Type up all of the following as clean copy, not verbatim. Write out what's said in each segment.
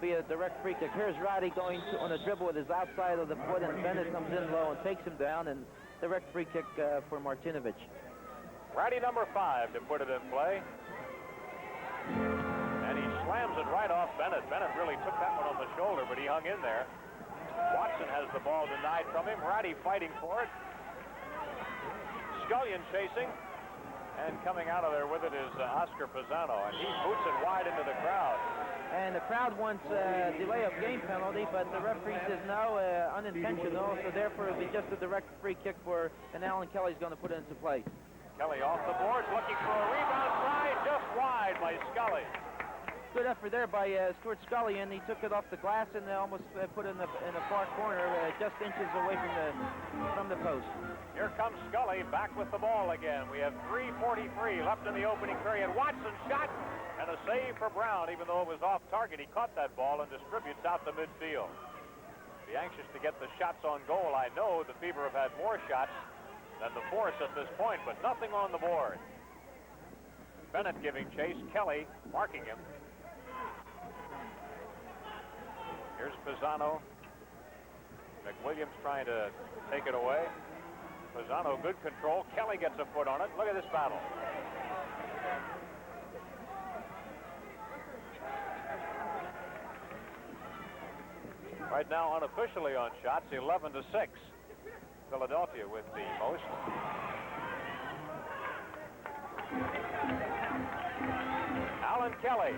be a direct free kick. Here's Roddy going on a dribble with his outside of the foot, and Bennett comes in low and takes him down, and direct free kick for Martinovic. Roddy number 5 to put it in play. And he slams it right off Bennett. Bennett really took that one on the shoulder, but he hung in there. Watson has the ball denied from him. Roddy fighting for it. Scullion chasing. And coming out of there with it is Oscar Pisano, and he boots it wide into the crowd. And the crowd wants a delay of game penalty, but the referee says no, unintentional, so therefore it'll be just a direct free kick for, and Alan Kelly's going to put it into play. Kelly off the boards, looking for a rebound try, just wide by Scully. Good effort there by Stuart Scully, and he took it off the glass and almost put it in the far corner, just inches away from the post. Here comes Scully back with the ball again. We have 3:43 left in the opening period. Watson shot and a save for Brown, even though it was off target. He caught that ball and distributes out to midfield. Be anxious to get the shots on goal. I know the Fever have had more shots than the Force at this point, but nothing on the board. Bennett giving chase. Kelly marking him. Here's Pisano. McWilliams trying to take it away. Pisano, good control. Kelly gets a foot on it. Look at this battle. Right now, unofficially on shots, 11-6. Philadelphia with the most. Alan Kelly.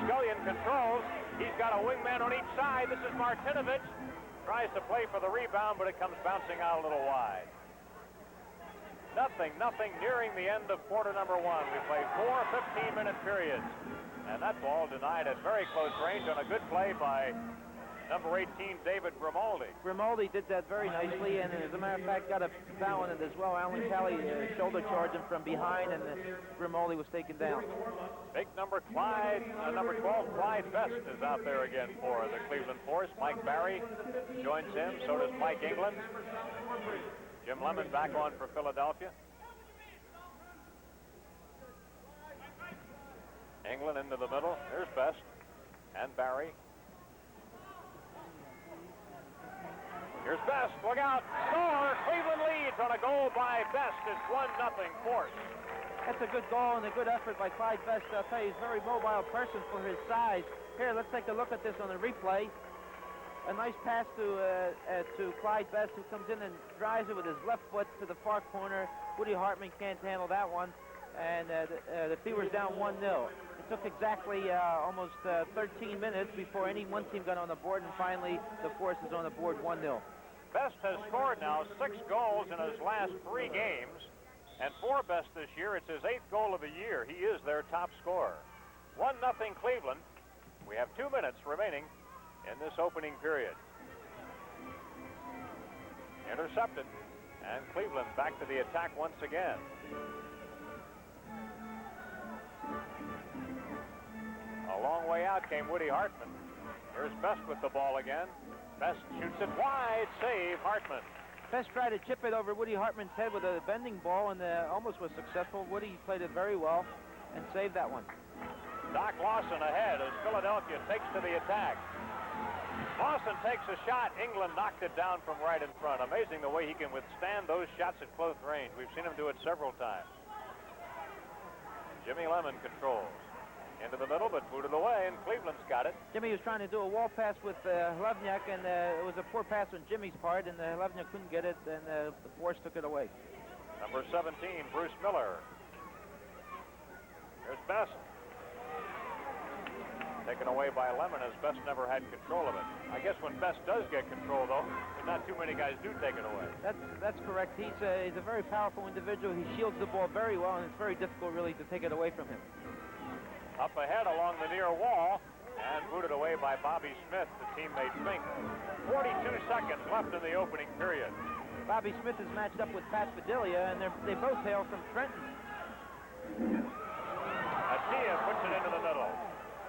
Scullion controls. He's got a wingman on each side. This is Martinovic. Tries to play for the rebound, but it comes bouncing out a little wide. Nothing, nearing the end of quarter number 1. We played 4 15-minute periods. And that ball denied at very close range on a good play by number 18, David Grimaldi. Grimaldi did that very nicely, and as a matter of fact, got a foul on it as well. Alan Kelly shoulder charged him from behind, and Grimaldi was taken down. Big number 12, Clyde Best is out there again for the Cleveland Force. Mike Barry joins him, so does Mike England. Jim Lemon back on for Philadelphia. England into the middle. There's Best and Barry. Here's Best. Look out. Score. Cleveland leads on a goal by Best. It's 1-0 Force. That's a good goal and a good effort by Clyde Best. I'll tell you, he's a very mobile person for his size. Here, let's take a look at this on the replay. A nice pass to Clyde Best, who comes in and drives it with his left foot to the far corner. Woody Hartman can't handle that one. And the Fever's down 1-0. It took exactly almost 13 minutes before any one team got on the board, and finally the Force is on the board 1-0. Best has scored now 6 goals in his last 3 games, and for Best this year, it's his 8th goal of the year. He is their top scorer. 1-0 Cleveland. We have 2 minutes remaining in this opening period. Intercepted, and Cleveland back to the attack once again. A long way out came Woody Hartman. Here's Best with the ball again. Best shoots it wide. Save, Hartman. Best tried to chip it over Woody Hartman's head with a bending ball, and almost was successful. Woody played it very well and saved that one. Doc Lawson ahead as Philadelphia takes to the attack. Lawson takes a shot. England knocked it down from right in front. Amazing the way he can withstand those shots at close range. We've seen him do it several times. Jimmy Lemon controls. Into the middle, but booted away, and Cleveland's got it. Jimmy was trying to do a wall pass with Hlavniak, and it was a poor pass on Jimmy's part, and Hlavniak couldn't get it, and the Force took it away. Number 17, Bruce Miller. Here's Best. Taken away by Lemon, as Best never had control of it. I guess when Best does get control, though, not too many guys do take it away. That's correct. He's a very powerful individual. He shields the ball very well, and it's very difficult, really, to take it away from him. Up ahead along the near wall, and booted away by Bobby Smith, the teammate Fink. 42 seconds left in the opening period. Bobby Smith is matched up with Pat Padilla, and they both hail from Trenton. Atia puts it into the middle.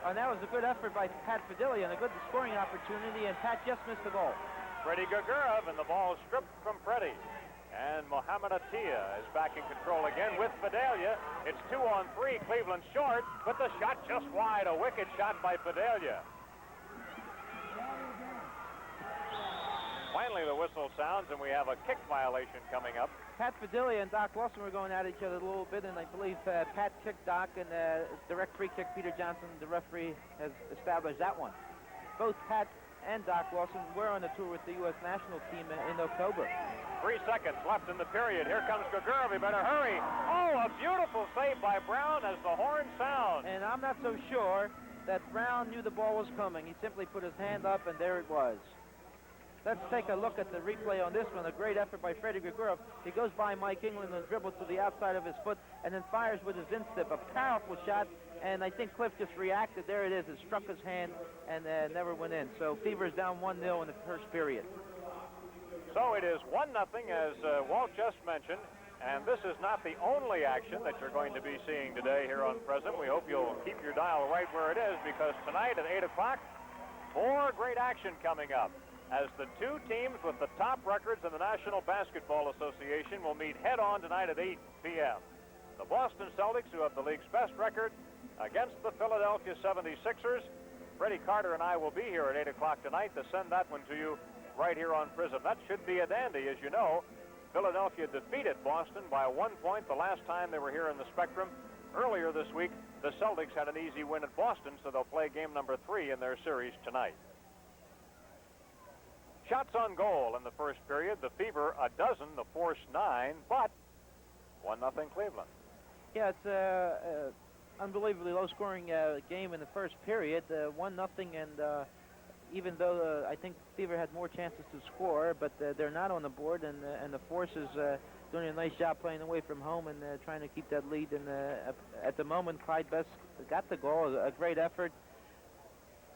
And that was a good effort by Pat Padilla and a good scoring opportunity, and Pat just missed the goal. Freddie Gagurov, and the ball stripped from Freddie. And Mohamed Atiyah is back in control again with Fidelia. It's 2-on-3. Cleveland short, but the shot just wide. A wicked shot by Fidelia. Finally, the whistle sounds, and we have a kick violation coming up. Pat Fidelia and Doc Lawson were going at each other a little bit, and I believe Pat kicked Doc, and direct free kick. Peter Johnson, the referee, has established that one. Both Pat and Doc Lawson were on the tour with the U.S. national team in October. 3 seconds left in the period. Here comes Gagurov. He better hurry. Oh, a beautiful save by Brown as the horn sounds. And I'm not so sure that Brown knew the ball was coming. He simply put his hand up, and there it was. Let's take a look at the replay on this one. A great effort by Freddie Gagurov. He goes by Mike England and dribbles to the outside of his foot and then fires with his instep. A powerful shot, and I think Cliff just reacted. There it is. It struck his hand and never went in. So Fever is down 1-0 in the first period. So it is 1-0, as Walt just mentioned. And this is not the only action that you're going to be seeing today here on Prism. We hope you'll keep your dial right where it is, because tonight at 8 o'clock, more great action coming up, as the two teams with the top records in the National Basketball Association will meet head-on tonight at 8 p.m. The Boston Celtics, who have the league's best record, against the Philadelphia 76ers. Freddie Carter and I will be here at 8 o'clock tonight to send that one to you right here on Prism. That should be a dandy. As you know, Philadelphia defeated Boston by 1 point the last time they were here in the Spectrum. Earlier this week, the Celtics had an easy win at Boston, so they'll play game number 3 in their series tonight. Shots on goal in the first period. The Fever a dozen, the Force 9, but 1-0 Cleveland. Yeah, it's an unbelievably low-scoring game in the first period, 1-0, and even though I think Fever had more chances to score, but they're not on the board, and the Force is doing a nice job playing away from home and trying to keep that lead. And at the moment, Clyde Best got the goal. A great effort.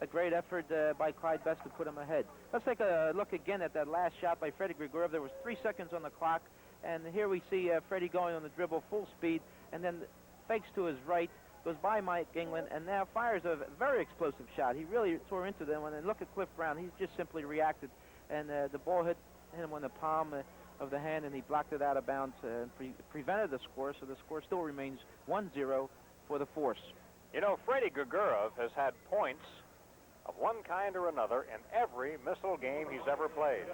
A great effort by Clyde Best to put him ahead. Let's take a look again at that last shot by Freddie Gagurov. There was 3 seconds on the clock, and here we see Freddie going on the dribble full speed, and then fakes to his right, goes by Mike England, and now fires a very explosive shot. He really tore into them, and then look at Cliff Brown. He's just simply reacted, and the ball hit him on the palm of the hand, and he blocked it out of bounds and prevented the score, so the score still remains 1-0 for the Force. You know, Freddie Gagurov has had points of one kind or another in every MISL game he's ever played.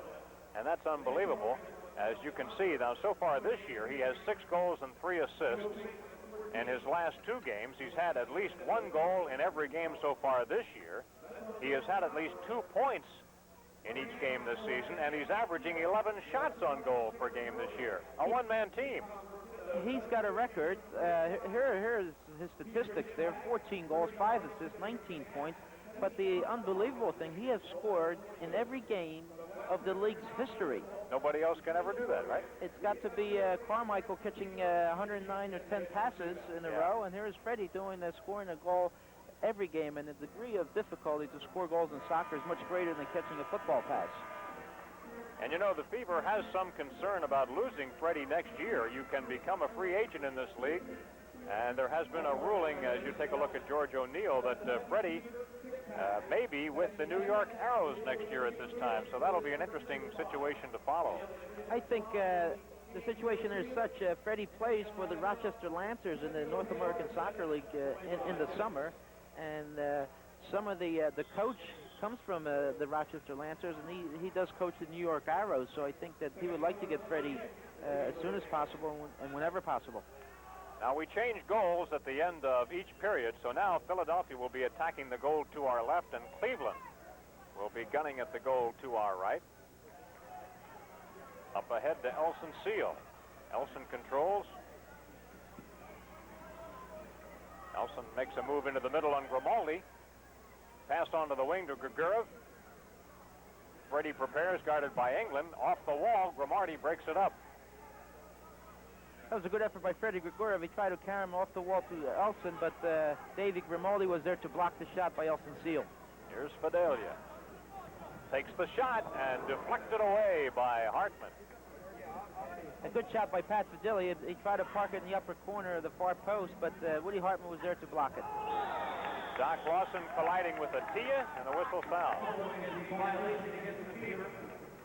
And that's unbelievable. As you can see, now so far this year, he has 6 goals and 3 assists. In his last 2 games, he's had at least 1 goal in every game so far this year. He has had at least 2 points in each game this season, and he's averaging 11 shots on goal per game this year. A one-man team. He's got a record. Here is his statistics there. 14 goals, 5 assists, 19 points. But the unbelievable thing, he has scored in every game of the league's history. Nobody else can ever do that, right? It's got to be Carmichael catching 109 or 10 passes in a row, and here's Freddie doing scoring a goal every game. And the degree of difficulty to score goals in soccer is much greater than catching a football pass. And you know, the Fever has some concern about losing Freddie next year. You can become a free agent in this league, and there has been a ruling, as you take a look at George O'Neill, that Freddie may be with the New York Arrows next year at this time. So that'll be an interesting situation to follow. I think the situation is such. Freddie plays for the Rochester Lancers in the North American Soccer League in the summer, and some of the coach comes from the Rochester Lancers, and he does coach the New York Arrows. So I think that he would like to get Freddie as soon as possible and whenever possible. Now, we change goals at the end of each period, so now Philadelphia will be attacking the goal to our left, and Cleveland will be gunning at the goal to our right. Up ahead to Elson Seal. Elson controls. Elson makes a move into the middle on Grimaldi. Pass on to the wing to Gagurov. Freddie prepares, guarded by England. Off the wall, Grimaldi breaks it up. That was a good effort by Freddie Gagurov. He tried to carry him off the wall to Elson, but Davey Grimaldi was there to block the shot by Elson Seal. Here's Fidelia. Takes the shot and deflected away by Hartman. A good shot by Pat Fidelia. He tried to park it in the upper corner of the far post, but Woody Hartman was there to block it. Doc Lawson colliding with Atiyah, and the whistle foul.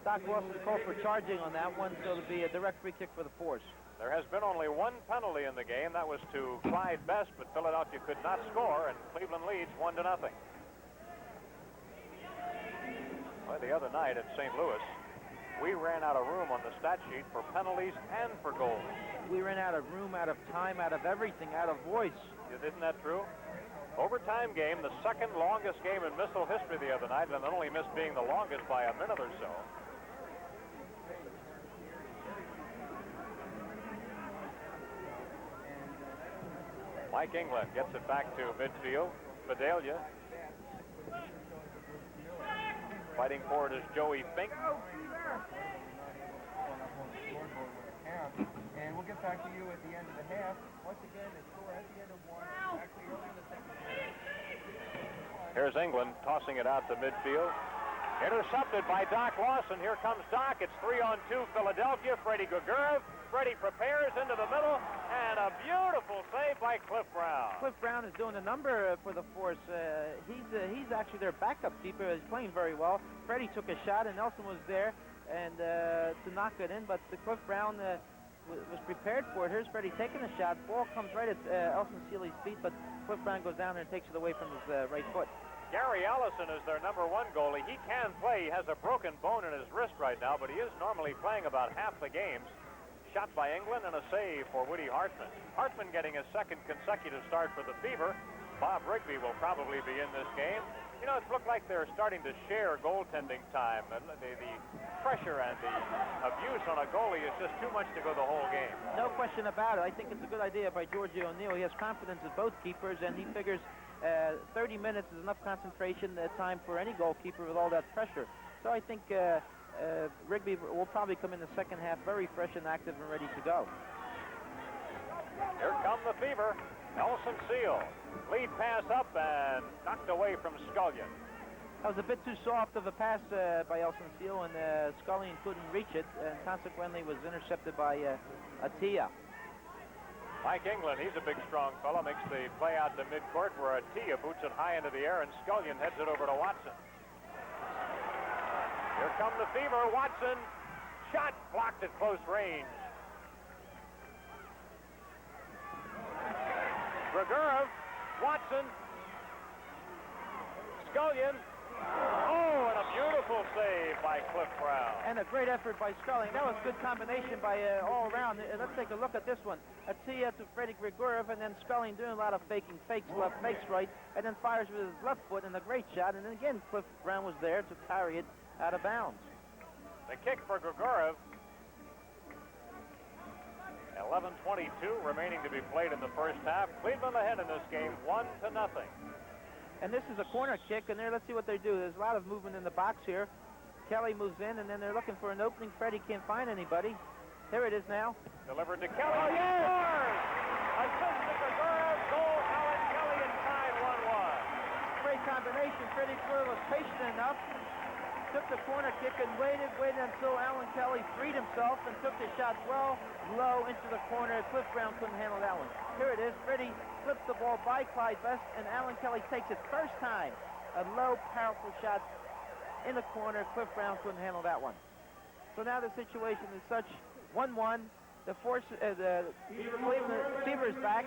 Doc Lawson called for charging on that one, so it'll be a direct free kick for the Force. There has been only one penalty in the game. That was to Clyde Best, but Philadelphia could not score, and Cleveland leads 1-0. Well, the other night at St. Louis, we ran out of room on the stat sheet for penalties and for goals. We ran out of room, out of time, out of everything, out of voice. Isn't that true? Overtime game, the second longest game in MISL history the other night, and the only miss being the longest by a minute or so. Mike England gets it back to midfield. Bedelia. Fighting for it is Joey Fink. And we'll get back to you at the end of the half. Once again, the score at the end of one. Actually, early in the second half. Here's England tossing it out to midfield. Intercepted by Doc Lawson. Here comes Doc. It's 3-on-2 Philadelphia. Freddie Gregorov. Freddie prepares into the middle, and a beautiful save by Cliff Brown. Cliff Brown is doing a number for the Force. He's actually their backup keeper. He's playing very well. Freddie took a shot, and Nelson was there and to knock it in, but Cliff Brown was prepared for it. Here's Freddie taking a shot. Ball comes right at Elson Seeley's feet, but Cliff Brown goes down there and takes it away from his right foot. Gary Allison is their #1 goalie. He can play. He has a broken bone in his wrist right now, but he is normally playing about half the games. Shot by England and a save for Woody Hartman. Hartman getting his second consecutive start for the Fever. Bob Rigby will probably be in this game. You know, it's looked like they're starting to share goaltending time. The pressure and the abuse on a goalie is just too much to go the whole game. No question about it. I think it's a good idea by Georgie O'Neill. He has confidence in both keepers, and he figures 30 minutes is enough concentration time for any goalkeeper with all that pressure. So I think Rigby will probably come in the second half very fresh and active and ready to go. Here come the Fever. Nelson Seal. Lead pass up and knocked away from Scullion. That was a bit too soft of a pass by Elson Seal, and Scullion couldn't reach it, and consequently was intercepted by Attia. Mike England, he's a big, strong fellow, makes the play out to midcourt where Attia boots it high into the air, and Scullion heads it over to Watson. Here come the Fever. Watson. Shot blocked at close range. Gregorov. Watson. Scullion. Oh, and a beautiful save by Cliff Brown. And a great effort by Scullion. That was good combination by all around. Let's take a look at this one. Attia to Freddie Gregorov, and then Scullion doing a lot of faking. Fakes left, fakes right, and then fires with his left foot, and a great shot. And then again, Cliff Brown was there to carry it out of bounds. The kick for Gregorov. 11:22 remaining to be played in the first half. Cleveland ahead in this game, 1-0. And this is a corner kick, and there, let's see what they do. There's a lot of movement in the box here. Kelly moves in, and then they're looking for an opening. Freddie can't find anybody. Here it is now. Delivered to Kelly. Oh, yes! Scores! Assist to Gregorov. Goal, Alan Kelly, and tied 1-1. Great combination. Freddie Gregorov was patient enough, took the corner kick and waited until Alan Kelly freed himself and took the shot well low into the corner. Cliff Brown couldn't handle that one. Here it is. Freddie flips the ball by Clyde Best, and Alan Kelly takes it first time. A low, powerful shot in the corner. Cliff Brown couldn't handle that one. So now the situation is such 1-1. The Cleveland Fever's back.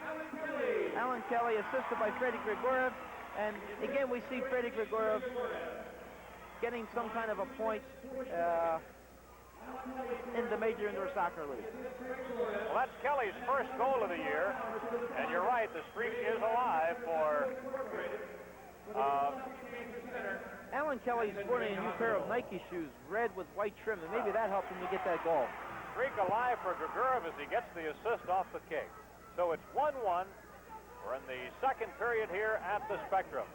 Alan Kelly assisted by Freddie Gregorov, and again we see Freddie Gregorov getting some kind of a point in the Major Indoor Soccer League. Well, that's Kelly's first goal of the year, and you're right, the streak is alive for Alan Kelly's sporting a new pair of Nike shoes, red with white trim, and maybe that helped him to get that goal. streak alive for Gregorov as he gets the assist off the kick. So it's 1-1. We're in the second period here at the Spectrum.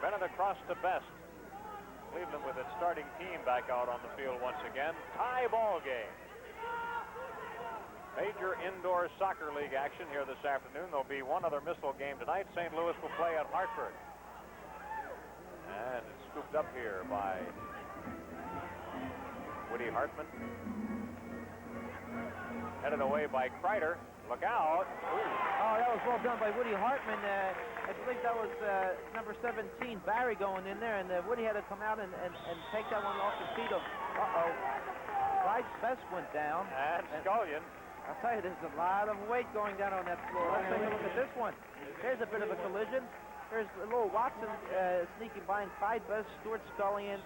Bennett across to Best. Cleveland with its starting team back out on the field once again. Tie ball game. Major Indoor Soccer League action here this afternoon. There'll be one other MISL game tonight. St. Louis will play at Hartford. And it's scooped up here by Woody Hartman. Headed away by Kreider. Look out. Ooh. Oh, that was well done by Woody Hartman. I believe that was number 17, Barry, going in there, and Woody had to come out and take that one off the feet of, Clyde Best went down. And Scullion. I'll tell you, there's a lot of weight going down on that floor. Let's take a look at this one. Here's a bit of a collision. There's a little Watson sneaking by, and Clyde Best, Stuart Scullion,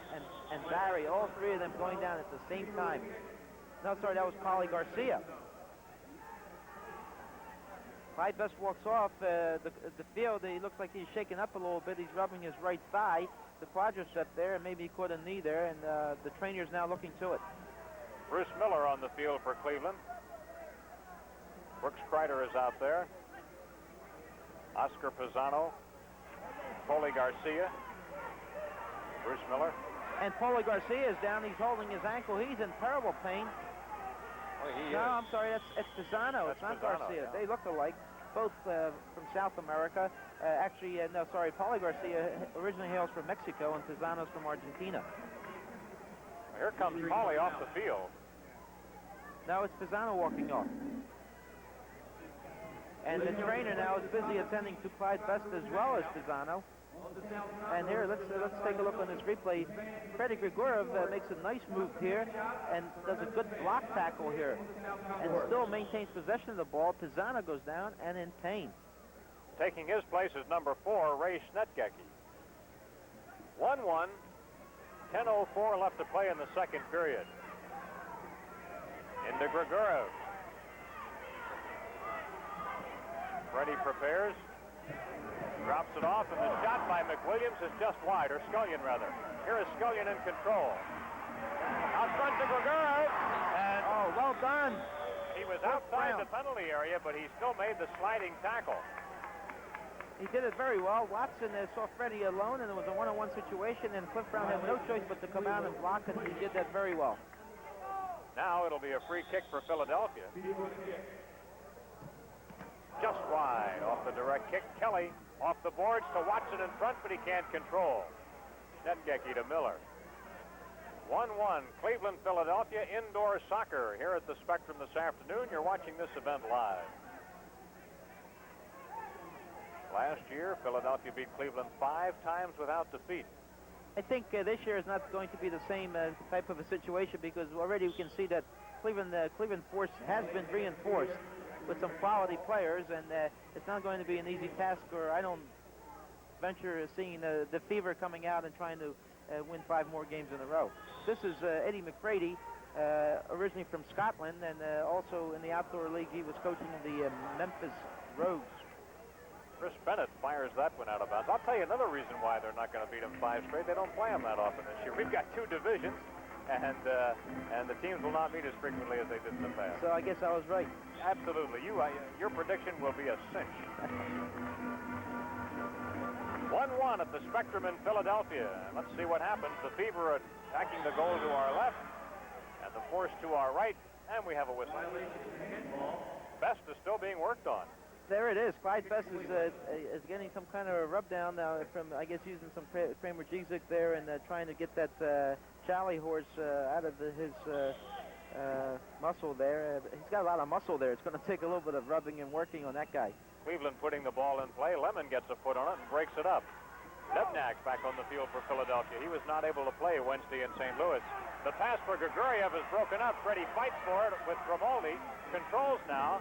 and Barry, all three of them going down at the same time. No, sorry, that was Paulie Garcia. Clyde Best walks off the field. He looks like he's shaking up a little bit. He's rubbing his right thigh, the quadricep there, and maybe he caught a knee there, and the trainer's now looking to it. Bruce Miller on the field for Cleveland. Brooks Kreider is out there. Oscar Pisano. Paulie Garcia. Bruce Miller. And Paulie Garcia is down. He's holding his ankle. He's in terrible pain. Well, he No, is. I'm sorry, it's Pisano. That's It's not Pisano, Garcia. yeah. They look alike, both from South America. No, sorry, Paulie Garcia originally hails from Mexico, and Pisano's from Argentina. Here comes Paulie off the field. Now it's Pisano walking off. And the trainer now is busy attending to Clyde Best as well as Pisano. And here, let's take a look on this replay. Freddie Grigorov makes a nice move here and does a good block tackle here, and still maintains possession of the ball. Pisano goes down and in pain. Taking his place is number 4, Ray Snetgecki. 1-1. 10:04 left to play in the second period. Into Grigorov. Freddie prepares. Drops it off, and the shot by McWilliams is just wide, or Scullion rather. Here is Scullion in control. Out front to Grigorov, and well done. he was outside the penalty area, but he still made the sliding tackle. He did it very well. Watson saw Freddie alone, and it was a one-on-one situation, and Cliff Brown had no choice but to come out and block, and he did that very well. Now it'll be a free kick for Philadelphia. Just wide off the direct kick. Kelly off the boards to Watson in front, but he can't control. Snetgecki to Miller. 1-1, Cleveland, Philadelphia, indoor soccer here at the Spectrum this afternoon. You're watching this event live. Last year, Philadelphia beat Cleveland 5 times without defeat. I think this year is not going to be the same type of a situation, because already we can see that Cleveland force has been reinforced with some quality players, and it's not going to be an easy task, or I don't venture seeing the fever coming out and trying to win 5 more games in a row. This is Eddie McCready, originally from Scotland, and also in the outdoor league he was coaching the Memphis Rogues. Chris Bennett fires that one out of bounds. I'll tell you another reason why they're not going to beat them 5 straight. They don't play them that often this year. We've got 2 divisions, and the teams will not meet as frequently as they did in the past. So I guess I was right. Absolutely. Your prediction will be a cinch. 1-1 at the Spectrum in Philadelphia. Let's see what happens. The Fever attacking the goal to our left, and the Force to our right, and we have a whistle. Best is still being worked on. There it is. Clyde Best is getting some kind of a rub down now from, I guess, using some Kramer Jizik there, and trying to get that Charlie horse out of his muscle there. He's got a lot of muscle there. It's going to take a little bit of rubbing and working on that guy. Cleveland putting the ball in play. Lemon gets a foot on it and breaks it up. Lebnak back on the field for Philadelphia. He was not able to play Wednesday in St. Louis. The pass for Grigoriev is broken up. Freddie fights for it with Grimaldi. Controls now.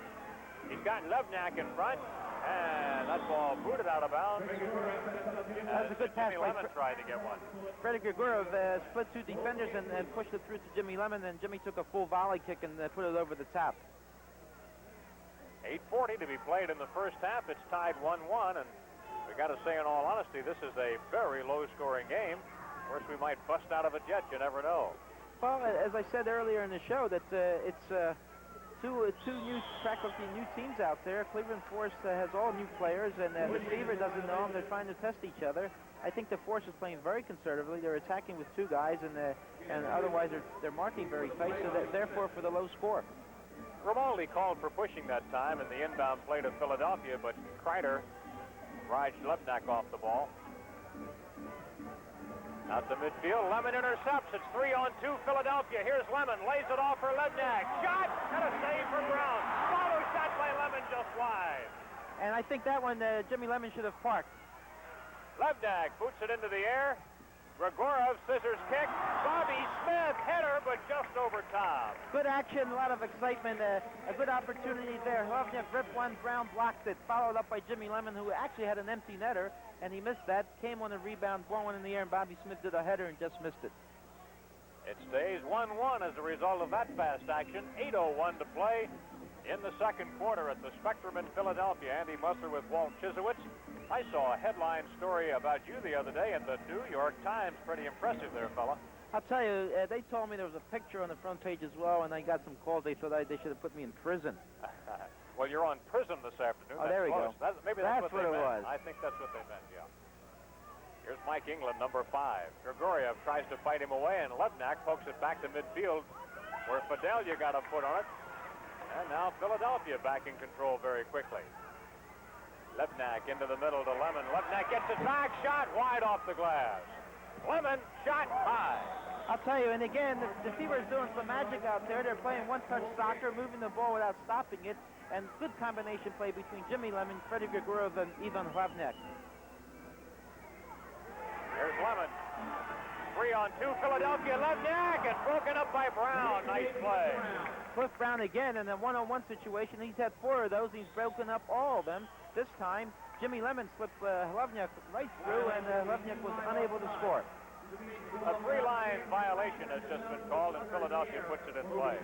He's got Lebnak in front, and that ball booted out of bounds. That's a good pass. Jimmy Lemon tried to get one. Freddie Grigoriev split 2 defenders and pushed it through to Jimmy Lemon, and Jimmy took a full volley kick and put it over the top. 8:40 to be played in the first half. It's tied 1-1, and we got to say, in all honesty, this is a very low-scoring game. Of course, we might bust out of it yet. You never know. Well, as I said earlier in the show, that it's two new teams out there. Cleveland Force has all new players, and the Fever doesn't know them. They're trying to test each other. I think the Force is playing very conservatively. They're attacking with 2 guys, and otherwise they're marking very tight. So therefore, for the low score. Grimaldi called for pushing that time in the inbound play to Philadelphia, but Kreider rides Lebnak off the ball. Out to midfield, Lemon intercepts. It's 3-on-2 Philadelphia. Here's Lemon, lays it off for Lebnak. Shot, and a save for Brown. Follow shot by Lemon just wide. And I think that one, Jimmy Lemon should have parked. Levnak boots it into the air. Grigorov, scissors kick. Bobby Smith, header, but just over top. Good action, a lot of excitement, a good opportunity there. Hlavnik ripped one, Brown blocked it, followed up by Jimmy Lemon, who actually had an empty netter, and he missed that. Came on a rebound, ball went in the air, and Bobby Smith did a header and just missed it. It stays 1-1 as a result of that fast action. 8:01 to play in the second quarter at the Spectrum in Philadelphia. Andy Musser with Walt Chisowitz. I saw a headline story about you the other day in the New York Times. Pretty impressive there, fella. I'll tell you, they told me there was a picture on the front page as well, and I got some calls. They thought they should have put me in prison. Well, you're on prison this afternoon. Oh, there we go. Maybe that's what it they meant. was. I think that's what they meant, yeah. Here's Mike England, number 5. Grigoriev tries to fight him away, and Levnak pokes it back to midfield, where Fidelia got a foot on it. And now Philadelphia back in control very quickly. Levnak into the middle to Lemon. Levnak gets it back, shot wide off the glass. Lemon, shot high. I'll tell you, and again, the Fever is doing some magic out there. They're playing one-touch soccer, moving the ball without stopping it, and good combination play between Jimmy Lemon, Freddie Grigorov, and Ivan Hlavnek. Here's Lemon. 3-on-2, Philadelphia. Levnak, and broken up by Brown. Nice play. Cliff Brown again in a one-on-one situation. He's had 4 of those. He's broken up all of them. This time, Jimmy Lemon slipped Hlavnek right through, and Hlavnek was unable to score. A 3-line violation has just been called, and Philadelphia puts it in play.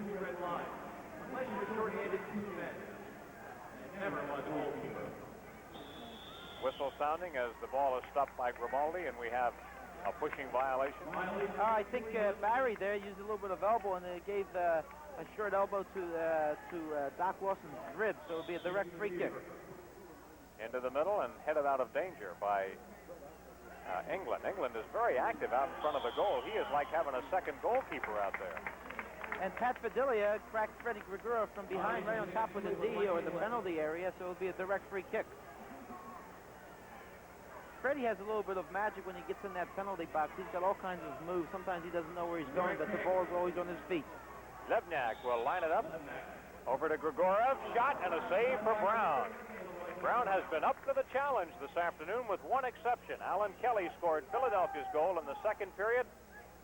Whistle sounding as the ball is stopped by Grimaldi, and we have a pushing violation. I think Barry there used a little bit of elbow, and it gave a short elbow to Doc Lawson's rib, so it would be a direct free kick. Into the middle and headed out of danger by England. England is very active out in front of the goal. He is like having a second goalkeeper out there. And Pat Fidelia cracked Freddie Grigorov from behind right on top of the D or the penalty area, so it'll be a direct free kick. Freddie has a little bit of magic when he gets in that penalty box. He's got all kinds of moves. Sometimes he doesn't know where he's going, but the ball is always on his feet. Levnak will line it up. Over to Grigorov. Shot and a save for Brown. Brown has been up to the challenge this afternoon with one exception. Alan Kelly scored Philadelphia's goal in the second period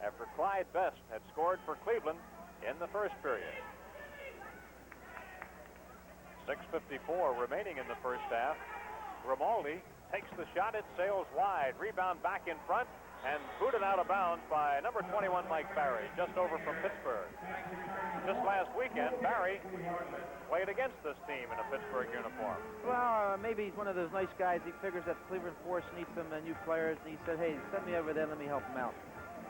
after Clyde Best had scored for Cleveland in the first period. 6:54 remaining in the first half. Grimaldi takes the shot. It sails wide. Rebound back in front and booted out of bounds by number 21, Mike Barry, just over from Pittsburgh. Just last weekend, Barry played against this team in a Pittsburgh uniform. Well, maybe he's one of those nice guys. He figures that Cleveland Force needs some new players, and he said, hey, send me over there, let me help him out.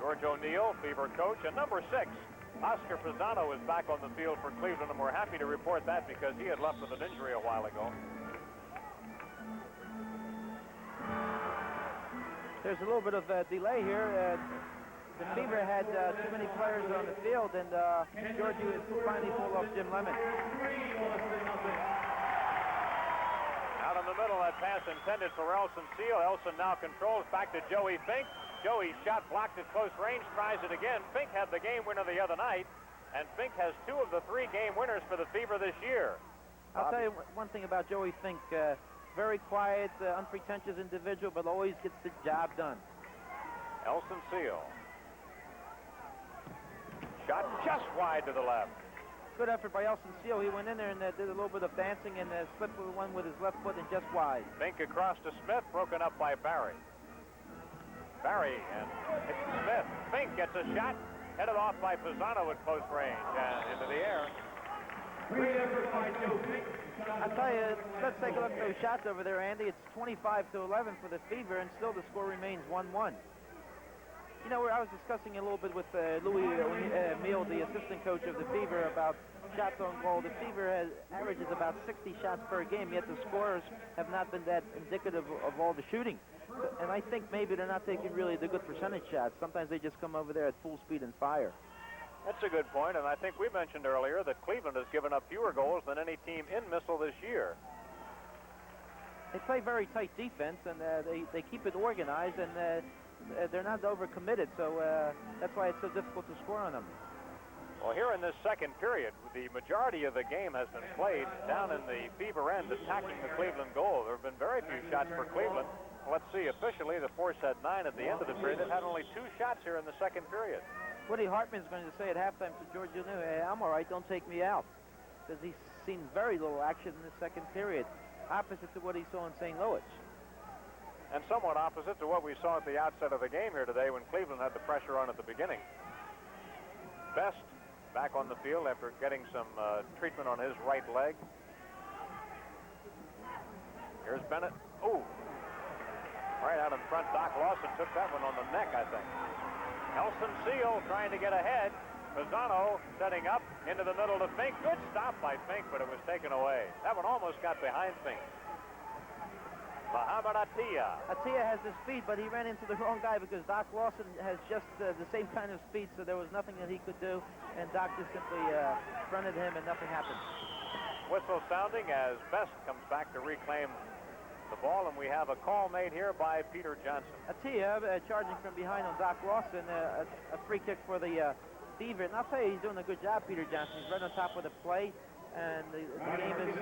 George O'Neill, Fever coach, and number 6, Oscar Pisano, is back on the field for Cleveland, and we're happy to report that because he had left with an injury a while ago. There's a little bit of a delay here. The Fever had too many players on the field, and Georgie has finally pulled off Jim Lemon. Out in the middle, that pass intended for Elson Seal. Elson now controls back to Joey Fink. Joey's shot blocked at close range, tries it again. Fink had the game winner the other night, and Fink has 2 of the 3 game winners for the Fever this year. I'll tell you one thing about Joey Fink. Very quiet, unpretentious individual, but always gets the job done. Elson Seal. Shot just wide to the left. Good effort by Elson Seal. He went in there and did a little bit of dancing and slipped one with his left foot and just wide. Fink across to Smith, broken up by Barry. Barry and it's Smith. Fink gets a shot, headed off by Pisano at close range and into the air. Great effort by Joe Fink. I'll tell you, let's take a look at those shots over there, Andy. It's 25-11 for the Fever, and still the score remains 1-1. You know, I was discussing a little bit with Louis Meal, the assistant coach of the Fever, about shots on goal. The Fever averages about 60 shots per game, yet the scores have not been that indicative of all the shooting. And I think maybe they're not taking really the good percentage shots. Sometimes they just come over there at full speed and fire. That's a good point, and I think we mentioned earlier that Cleveland has given up fewer goals than any team in MISL this year. They play very tight defense, and they keep it organized, and they're not overcommitted, so that's why it's so difficult to score on them. Well, here in this second period, the majority of the game has been played down in the Fever end, attacking the Cleveland goal. There have been very few shots for Cleveland. Let's see, officially, the Force had 9 at the end of the period. They've had only 2 shots here in the second period. Woody Hartman's going to say at halftime to George Jr., hey, I'm all right, don't take me out. Because he's seen very little action in the second period, opposite to what he saw in St. Louis. And somewhat opposite to what we saw at the outset of the game here today when Cleveland had the pressure on at the beginning. Best back on the field after getting some treatment on his right leg. Here's Bennett. Oh, right out in front. Doc Lawson took that one on the neck, I think. Nelson Seal trying to get ahead. Pisano setting up into the middle to Fink. Good stop by Fink, but it was taken away. That one almost got behind Fink. Muhammad Atiyah. Atiyah has the speed, but he ran into the wrong guy because Doc Lawson has just the same kind of speed, so there was nothing that he could do, and Doc just simply fronted him, and nothing happened. Whistle sounding as Best comes back to reclaim the ball, and we have a call made here by Peter Johnson. Atiyah charging from behind on Doc Lawson, a free kick for the Fever, and I'll tell you, he's doing a good job, Peter Johnson. He's right on top of the play. And the game is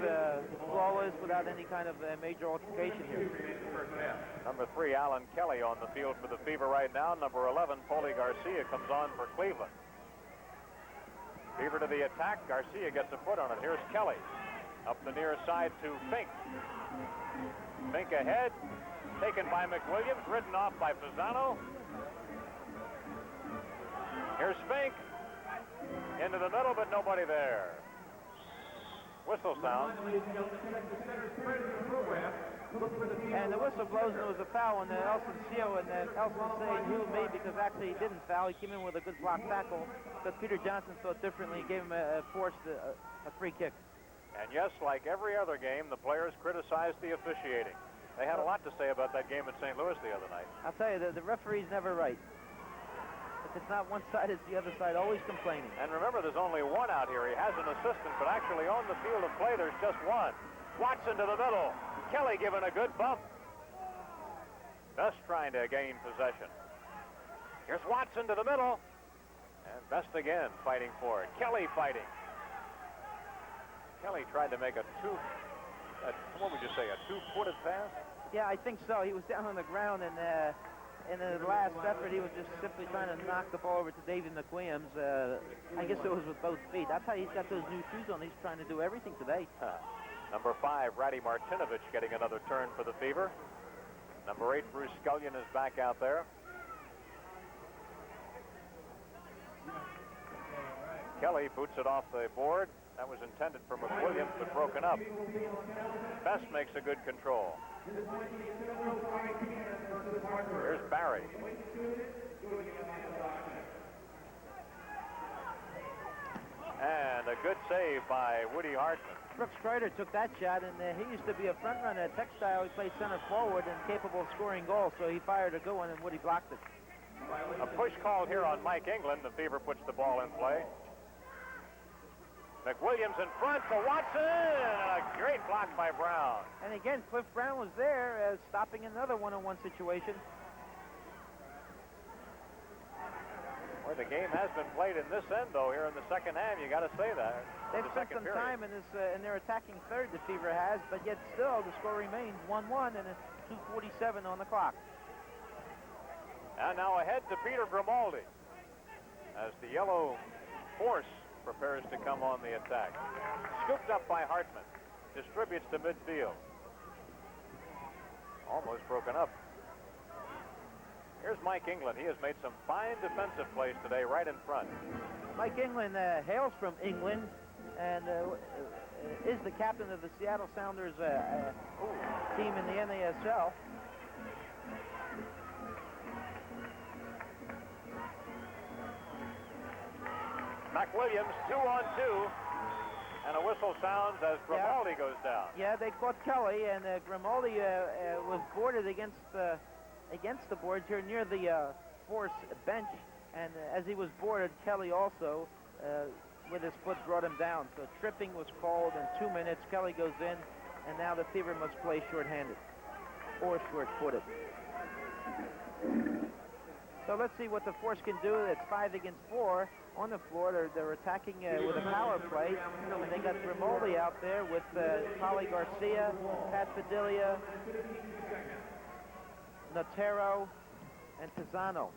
flawless without any kind of major altercation here. Number 3, Alan Kelly on the field for the Fever right now. Number 11, Paulie Garcia comes on for Cleveland. Fever to the attack. Garcia gets a foot on it. Here's Kelly. Up the near side to Fink. Fink ahead. Taken by McWilliams. Ridden off by Pisano. Here's Fink. Into the middle, but nobody there. Whistle sound. And the whistle blows, and it was a foul on Elson Seal, and Elson saying who me because actually he didn't foul. He came in with a good block tackle, but Peter Johnson thought differently. He gave him a free kick. And yes, like every other game, the players criticized the officiating. They had a lot to say about that game at St. Louis the other night. I'll tell you, the referee's never right. If it's not one side, it's the other side, always complaining. And remember, there's only one out here. He has an assistant, but actually on the field of play, there's just one. Watson to the middle. Kelly giving a good bump. Best trying to gain possession. Here's Watson to the middle. And Best again fighting for it. Kelly fighting. Kelly tried to make what would you say, a two-footed pass? Yeah, I think so. He was down on the ground, and in the last effort, he was just simply trying to knock the ball over to David McWilliams. I guess it was with both feet. That's how he's got those new shoes on. He's trying to do everything today. Number 5, Ratty Martinovich getting another turn for the Fever. Number 8, Bruce Scullion is back out there. Kelly boots it off the board. That was intended for McWilliams, but broken up. Best makes a good control. Here's Barry. And a good save by Woody Hartman. Brooks Kreider took that shot, and he used to be a front runner at Textile. He played center forward and capable of scoring goals, so he fired a good one, and Woody blocked it. A push called here on Mike England. The Fever puts the ball in play. McWilliams in front to Watson. A great block by Brown. And again, Cliff Brown was there stopping another one-on-one situation. Well, the game has been played in this end, though, here in the second half. You got to say that. They've spent some time in their attacking third, the Fever has, but yet still the score remains 1-1 and it's 2:47 on the clock. And now ahead to Peter Grimaldi as the Yellow Force prepares to come on the attack. Scooped up by Hartman. Distributes to midfield. Almost broken up. Here's Mike England. He has made some fine defensive plays today right in front. Mike England hails from England and is the captain of the Seattle Sounders team in the NASL. McWilliams 2-on-2, and a whistle sounds as Grimaldi goes down. Yeah, they caught Kelly, and Grimaldi was boarded against the boards here near the Force bench, and as he was boarded, Kelly also, with his foot, brought him down. So tripping was called in 2 minutes. Kelly goes in, and now the Fever must play short-handed or short-footed. So let's see what the force can do. It's 5 against 4 on the floor. They're attacking with a power play. And they got Grimaldi out there with Polly Garcia, Pat Padilla, Notero, and Tizano.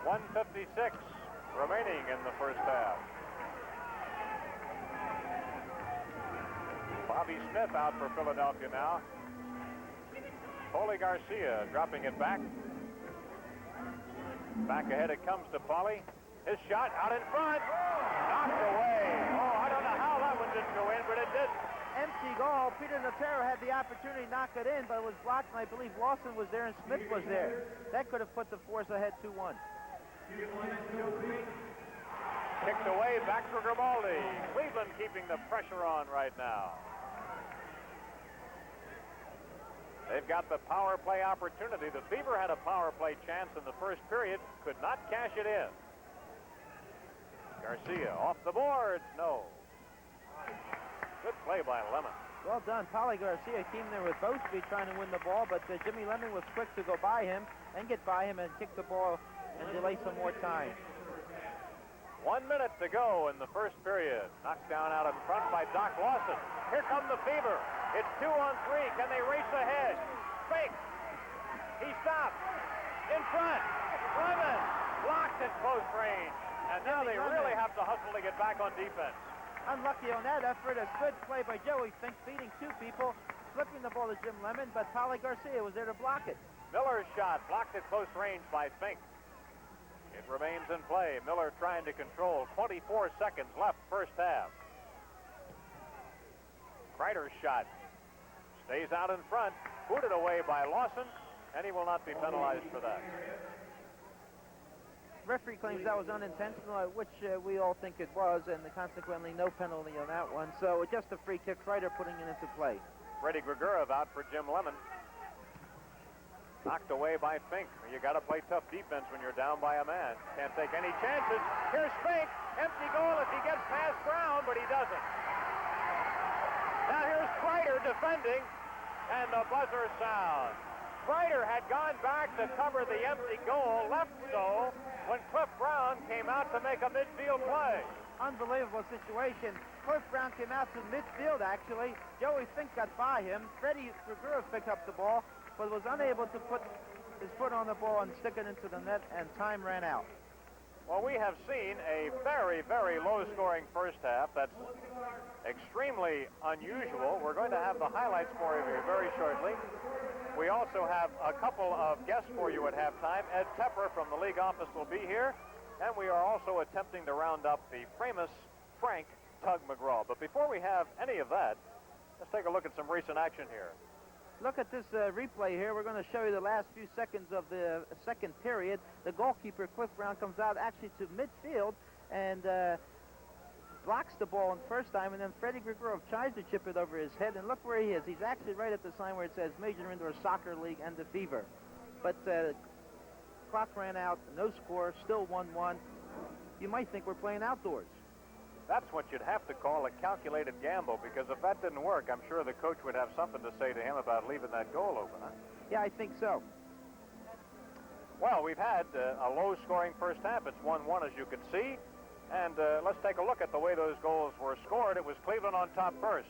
1:56 remaining in the first half. Bobby Smith out for Philadelphia now. Polly Garcia dropping it back. Back ahead it comes to Polly. His shot out in front. Knocked away. Oh, I don't know how that one didn't go in, but it did. Empty goal. Peter Notero had the opportunity to knock it in, but it was blocked, and I believe Lawson was there and Smith was there. That could have put the Force ahead 2-1. Kicked away, back for Grimaldi. Cleveland keeping the pressure on right now. They've got the power play opportunity. The Fever had a power play chance in the first period, could not cash it in. Garcia off the boards, no. Good play by Lemon. Well done. Polly Garcia came there with both feet trying to win the ball, but Jimmy Lemon was quick to go by him and get by him and kick the ball and delay some more time. 1 minute to go in the first period. Knocked down out in front by Doc Lawson. Here come the Fever. It's 2-on-3. Can they race ahead? Fake. He stops. In front. Lemon blocked at close range. And now they really have to hustle to get back on defense. Unlucky on that effort. A good play by Joey Fink, beating two people, flipping the ball to Jim Lemon, but Polly Garcia was there to block it. Miller's shot blocked at close range by Fink. It remains in play. Miller trying to control. 24 seconds left first half. Kreider's shot stays out in front, booted away by Lawson, and he will not be penalized for that. Referee claims that was unintentional, which we all think it was, and consequently no penalty on that one. So just a free kick. Kreider putting it into play. Freddie Grigorov out for Jim Lemon. Knocked away by Fink. You got to play tough defense when you're down by a man. Can't take any chances. Here's Fink. Empty goal if he gets past Brown, but he doesn't. Now here's Kreider defending, and the buzzer sounds. Kreider had gone back to cover the empty goal, left so, when Cliff Brown came out to make a midfield play. Unbelievable situation. Cliff Brown came out to midfield, actually. Joey Fink got by him. Freddie Grigorov picked up the ball, but was unable to put his foot on the ball and stick it into the net, and time ran out. Well, we have seen a very, very low-scoring first half. That's extremely unusual. We're going to have the highlights for you very shortly. We also have a couple of guests for you at halftime. Ed Tepper from the league office will be here, and we are also attempting to round up the famous Frank Tug McGraw. But before we have any of that, let's take a look at some recent action here. Look at this replay here. We're going to show you the last few seconds of the second period. The goalkeeper, Cliff Brown, comes out actually to midfield and blocks the ball in first time, and then Freddie Grigorov tries to chip it over his head, and look where he is. He's actually right at the sign where it says Major Indoor Soccer League and the Fever. But clock ran out, no score, still 1-1. You might think we're playing outdoors. That's what you'd have to call a calculated gamble, because if that didn't work, I'm sure the coach would have something to say to him about leaving that goal open, huh? Yeah, I think so. Well, we've had a low-scoring first half. It's 1-1, as you can see. And let's take a look at the way those goals were scored. It was Cleveland on top first.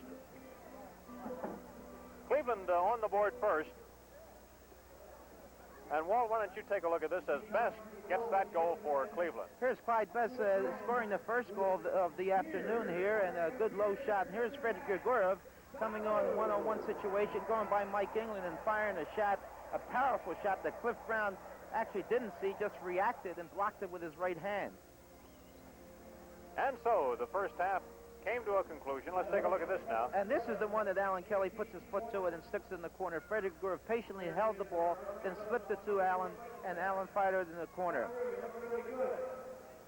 Cleveland on the board first. And Walt, why don't you take a look at this as Best gets that goal for Cleveland. Here's Clyde Best scoring the first goal of the afternoon here, and a good low shot. And here's Freddie Grigorov coming on one-on-one situation, going by Mike England and firing a shot, a powerful shot that Cliff Brown actually didn't see, just reacted and blocked it with his right hand. And so the first half came to a conclusion. Let's take a look at this now. And this is the one that Alan Kelly puts his foot to it and sticks it in the corner. Freddie Grigorov patiently held the ball, then slipped it to Alan, and Alan fired it in the corner.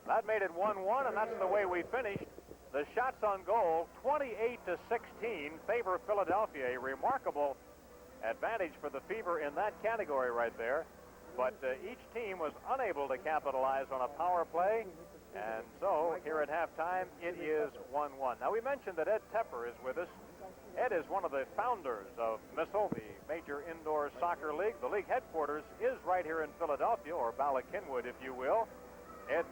That made it 1-1, and that's the way we finished. The shots on goal, 28-16, favor Philadelphia. A remarkable advantage for the Fever in that category right there. But each team was unable to capitalize on a power play. And so, here at halftime, it is 1-1. Now, we mentioned that Ed Tepper is with us. Ed is one of the founders of MISL, the Major Indoor Soccer Soccer League. The league headquarters is right here in Philadelphia, or Bala Cynwyd, if you will. Ed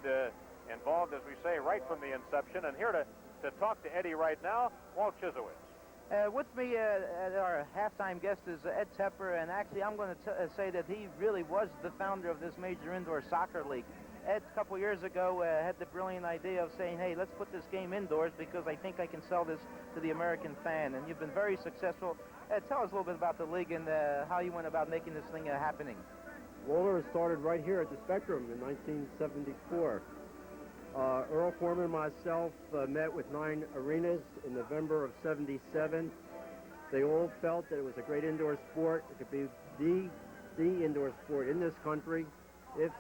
involved, as we say, right from the inception. And here to talk to Eddie right now, Walt Chisowitz. With me, our halftime guest is Ed Tepper, and actually I'm going to say that he really was the founder of this major indoor soccer league. Ed, a couple years ago, had the brilliant idea of saying, hey, let's put this game indoors because I think I can sell this to the American fan, and you've been very successful. Ed, tell us a little bit about the league and how you went about making this thing happening. Roller started right here at the Spectrum in 1974. Earl Foreman and myself met with 9 arenas in November of '77. They all felt that it was a great indoor sport. It could be the indoor sport in this country if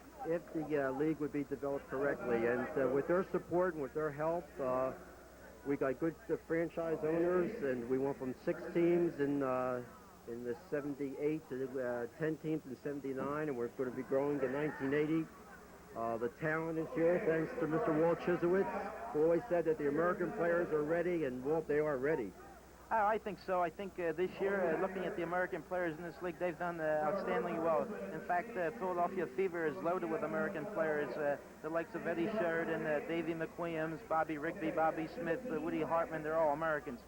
the league would be developed correctly. And with their support and with their help, we got good franchise owners, and we went from 6 teams in the 78 to 10 teams in 79, and we're going to be growing to 1980. The talent is here, thanks to Mr. Walt Chisowitz, who always said that the American players are ready, and Walt, they are ready. I think so. I think this year, looking at the American players in this league, they've done outstandingly well. In fact, Philadelphia Fever is loaded with American players. The likes of Eddie Sheridan, Davey McWilliams, Bobby Rigby, Bobby Smith, Woody Hartman, they're all Americans.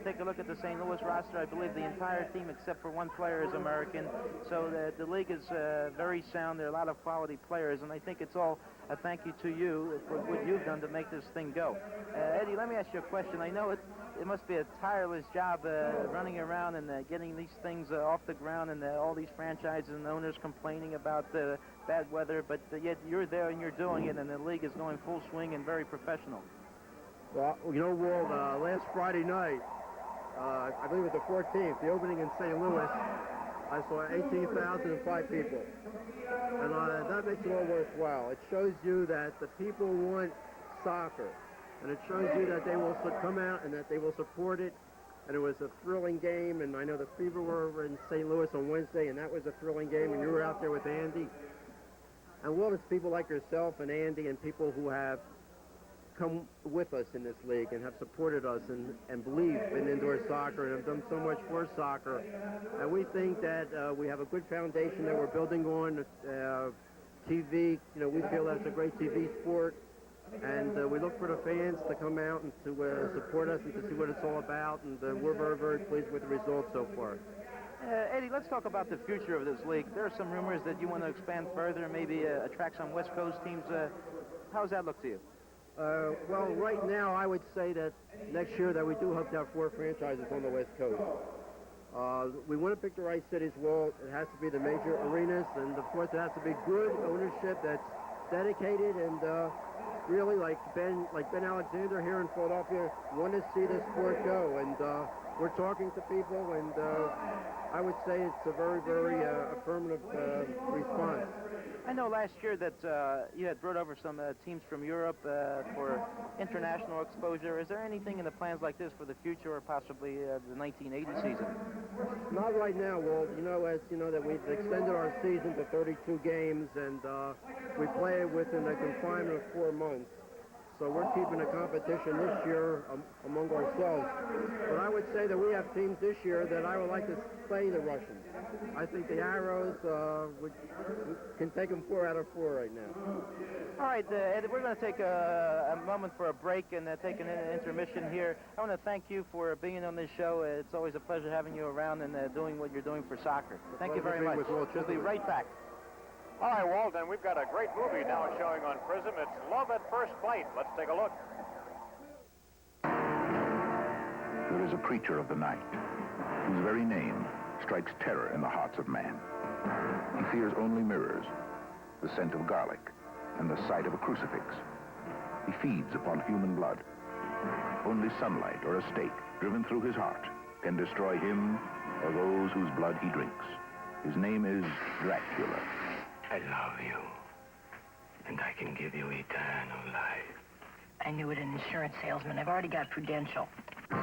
Take a look at the St. Louis roster. I believe the entire team, except for 1 player, is American. So the league is very sound. There are a lot of quality players, and I think it's all a thank you to you for what you've done to make this thing go. Eddie, let me ask you a question. I know it must be a tireless job running around and getting these things off the ground, and all these franchises and owners complaining about bad weather, but yet you're there and you're doing it, and the league is going full swing and very professional. Well, you know, Walt, last Friday night, I believe it was the 14th, the opening in St. Louis, I saw 18,005 people. And that makes it all worthwhile. It shows you that the people want soccer. And it shows you that they will come out and that they will support it. And it was a thrilling game. And I know the Fever were in St. Louis on Wednesday, and that was a thrilling game. And you were out there with Andy. And well, it's people like yourself and Andy and people who have come with us in this league and have supported us and believe in indoor soccer and have done so much for soccer. And we think that we have a good foundation that we're building on. TV, you know, we feel that's a great TV sport. And we look for the fans to come out and to support us and to see what it's all about. And we're very, very pleased with the results so far. Eddie, let's talk about the future of this league. There are some rumors that you want to expand further, maybe attract some West Coast teams. How does that look to you? Well, right now, I would say that next year that we do hope to have 4 franchises on the West Coast. We want to pick the right cities. Well, it has to be the major arenas, and of course, it has to be good ownership that's dedicated and really, like Ben Alexander here in Philadelphia, want to see this sport go. And we're talking to people, and I would say it's a very, very affirmative response. I know last year that you had brought over some teams from Europe for international exposure. Is there anything in the plans like this for the future or possibly the 1980 season? Not right now, Walt. You know, as you know, that we've extended our season to 32 games, and we play it within a confinement of 4 months. So we're keeping a competition this year among ourselves. But I would say that we have teams this year that I would like to play the Russians. I think the Arrows can take them 4 out of 4 right now. All right, Ed, we're going to take a moment for a break and take an intermission here. I want to thank you for being on this show. It's always a pleasure having you around and doing what you're doing for soccer. Thank you very much. We'll be right back. All right, Walt, and we've got a great movie now showing on Prism. It's Love at First Flight. Let's take a look. There is a creature of the night whose very name strikes terror in the hearts of man. He fears only mirrors, the scent of garlic, and the sight of a crucifix. He feeds upon human blood. Only sunlight or a stake driven through his heart can destroy him or those whose blood he drinks. His name is Dracula. I love you, and I can give you eternal life. I knew it, an insurance salesman. I've already got Prudential. Oh,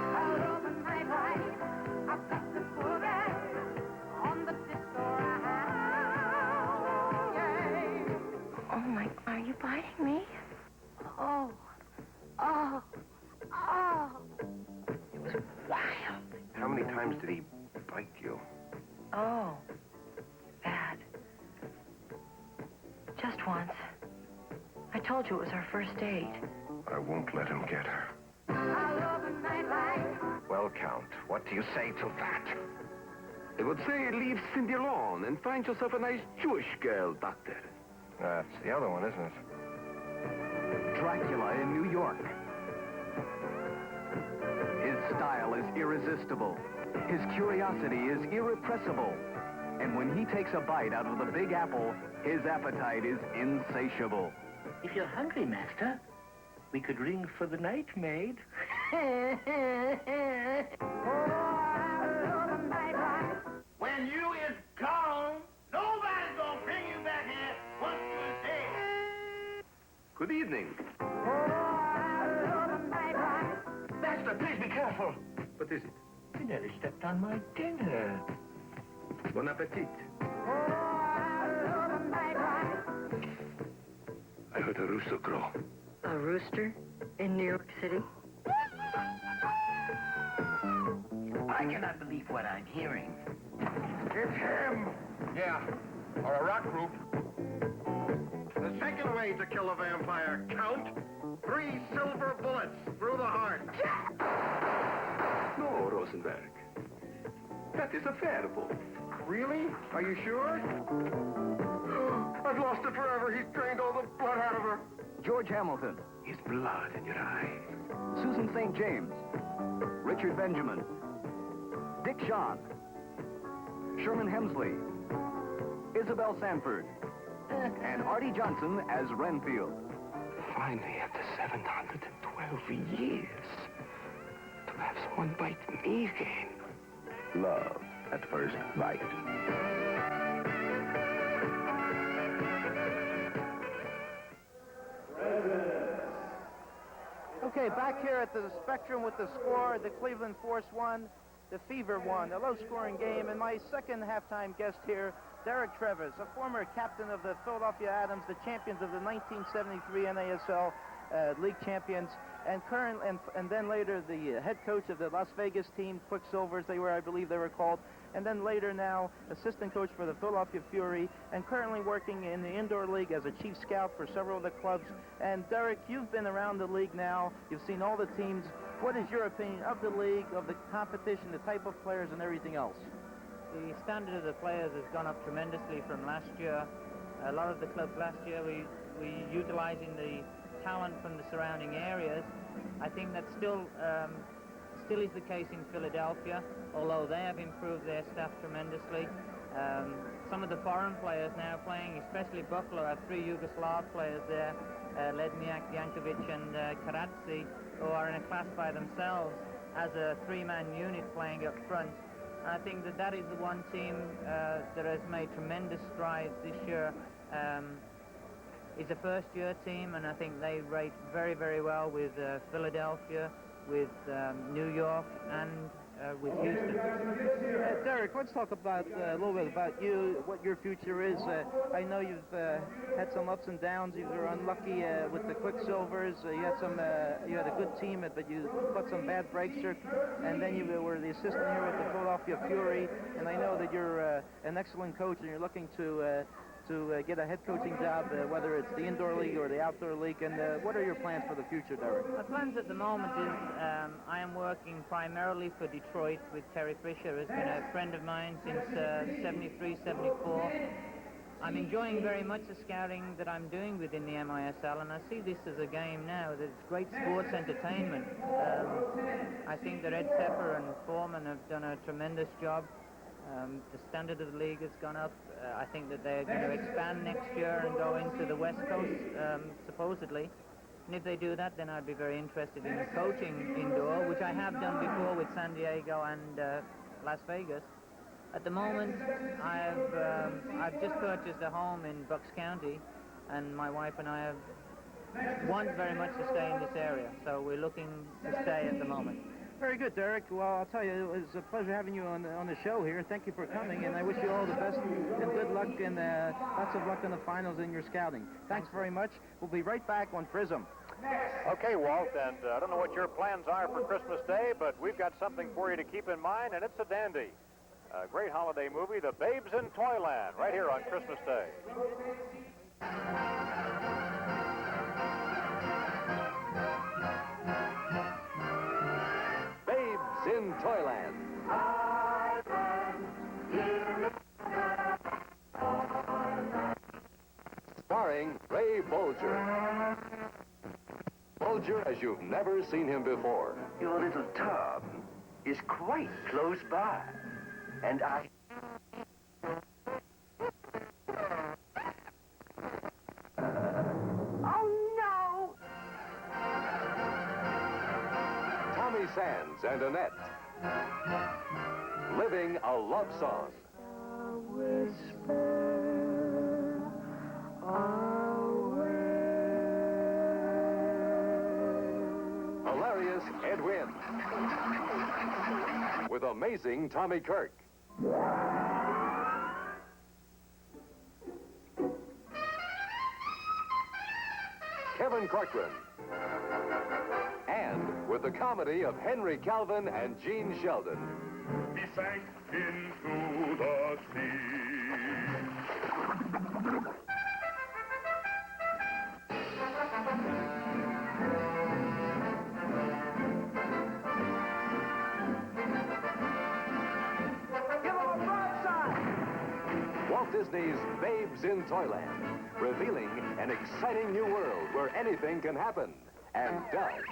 my, are you biting me? Oh, oh, oh. It was wild. How many times did he bite you? Oh, Just once. I told you it was our first date. I won't let him get her. I love a nightlife. Well, Count, what do you say to that? I would say leave Cindy alone and find yourself a nice Jewish girl, Doctor. That's the other one, isn't it? Dracula in New York. His style is irresistible. His curiosity is irrepressible. And when he takes a bite out of the Big Apple, his appetite is insatiable. If you're hungry, Master, we could ring for the night maid. When you is gone, nobody's gonna bring you back here once you're dead. Good evening. Master, please be careful. What is it? You nearly stepped on my dinner. Bon appetit. I heard a rooster crow. A rooster in New York City? I cannot believe what I'm hearing. It's him. Yeah, or a rock group. The second way to kill a vampire, Count. 3 silver bullets through the heart. No, Rosenberg. That is a fair wolf. Really? Are you sure? I've lost it forever. He's drained all the blood out of her. George Hamilton. His blood in your eyes. Susan St. James. Richard Benjamin. Dick Shawn. Sherman Hemsley. Isabel Sanford. And Artie Johnson as Renfield. Finally, after 712 years, to have someone bite me again. Love at first bite. Okay, back here at the Spectrum with the score, the Cleveland Force 1, the Fever 1, a low-scoring game, and my second halftime guest here, Derek Trevis, a former captain of the Philadelphia Adams, the champions of the 1973 NASL League champions, and then later the head coach of the Las Vegas team, Quicksilvers, I believe they were called, and then later now assistant coach for the Philadelphia Fury, and currently working in the indoor league as a chief scout for several of the clubs. And Derek, you've been around the league now, you've seen all the teams. What is your opinion of the league, of the competition, the type of players, and everything else? The standard of the players has gone up tremendously from last year. A lot of the clubs last year, we utilizing the talent from the surrounding areas. I think that still is the case in Philadelphia, although they have improved their staff tremendously. Some of the foreign players now playing, especially Buffalo, have 3 Yugoslav players there, Ledniak, Jankovic, and Karadzi, who are in a class by themselves as a 3-man unit playing up front. I think that is the one team that has made tremendous strides this year. It's a first-year team, and I think they rate very, very well with Philadelphia, with New York, and with Houston. Derek, let's talk about a little bit about you, what your future is. I know you've had some ups and downs. You were unlucky with the Quicksilvers. You had a good team, but you got some bad breaks, and then you were the assistant here with the Philadelphia Fury. And I know that you're an excellent coach, and you're looking to get a head coaching job, whether it's the indoor league or the outdoor league. And what are your plans for the future, Derek? My plans at the moment is I am working primarily for Detroit with Terry Fisher, who's been a friend of mine since 73, 74. I'm enjoying very much the scouting that I'm doing within the MISL, and I see this as a game now that it's great sports entertainment. I think that Ed Tepper and Foreman have done a tremendous job. The standard of the league has gone up. I think that they're going to expand next year and go into the West Coast, supposedly. And if they do that, then I'd be very interested in coaching indoor, which I have done before with San Diego and Las Vegas. At the moment, I've just purchased a home in Bucks County, and my wife and I want very much to stay in this area, so we're looking to stay at the moment. Very good, Derek. Well, I'll tell you, it was a pleasure having you on the show here. Thank you for coming, and I wish you all the best and good luck, and lots of luck in the finals in your scouting. Thanks very much. We'll be right back on Prism. Okay, Walt, and I don't know what your plans are for Christmas Day, but we've got something for you to keep in mind, and it's a dandy. A great holiday movie, The Babes in Toyland, right here on Christmas Day. Babes in Toyland. Starring Ray Bolger. Bolger as you've never seen him before. Your little tub is quite close by. And I... Oh, no! Tommy Sands and Annette. Living a love song. Hilarious Ed Wynn. With amazing Tommy Kirk. Kevin Corcoran. And with the comedy of Henry Calvin and Gene Sheldon. He sank into the sea. Give him a broadside! Walt Disney's Babes in Toyland, revealing an exciting new world where anything can happen, and does.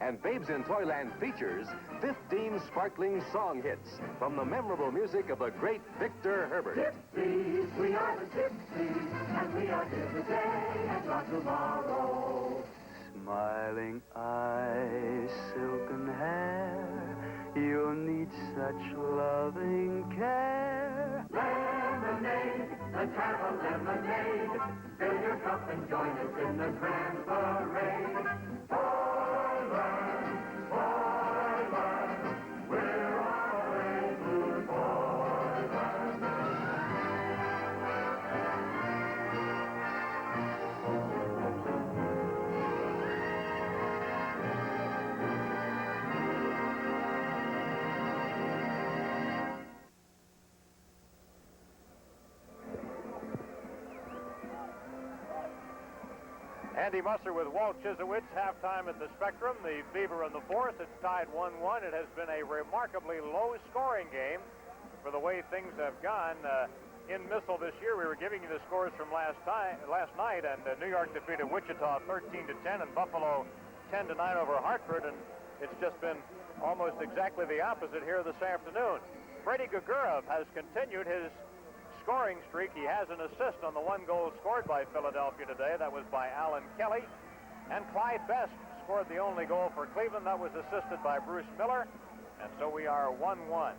And Babes in Toyland features 15 sparkling song hits from the memorable music of the great Victor Herbert. Gypsies, we are the gypsies, and we are here today and not tomorrow. Smiling eyes, silken hair, you'll need such loving care. Lemonade, let's have a lemonade. Fill your cup and join us in the grand parade. Toyland, Toyland, we're on our way to Toyland. Andy Musser with Walt Chisowitz, halftime at the Spectrum. The Fever in the fourth. It's tied 1-1. It has been a remarkably low-scoring game for the way things have gone. In MISL this year, we were giving you the scores from last night, and New York defeated Wichita 13-10, and Buffalo 10-9 over Hartford, and it's just been almost exactly the opposite here this afternoon. Freddie Gugurov has continued his scoring streak. He has an assist on the one goal scored by Philadelphia today. That was by Alan Kelly. And Clyde Best scored the only goal for Cleveland. That was assisted by Bruce Miller. And so we are 1-1.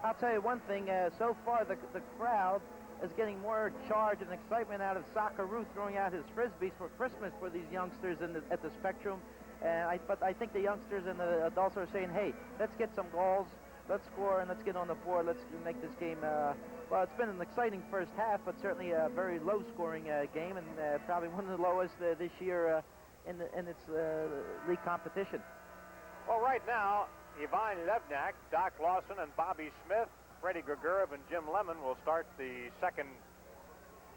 I'll tell you one thing. So far, the crowd is getting more charge and excitement out of Socceroo throwing out his frisbees for Christmas for these youngsters at the Spectrum. But I think the youngsters and the adults are saying, hey, let's get some goals. Let's score and let's get on the board. Let's make this game, well, it's been an exciting first half, but certainly a very low-scoring game, and probably one of the lowest this year in its league competition. Well, right now, Ivan Levnak, Doc Lawson, and Bobby Smith, Freddie Gugurov, and Jim Lemon will start the second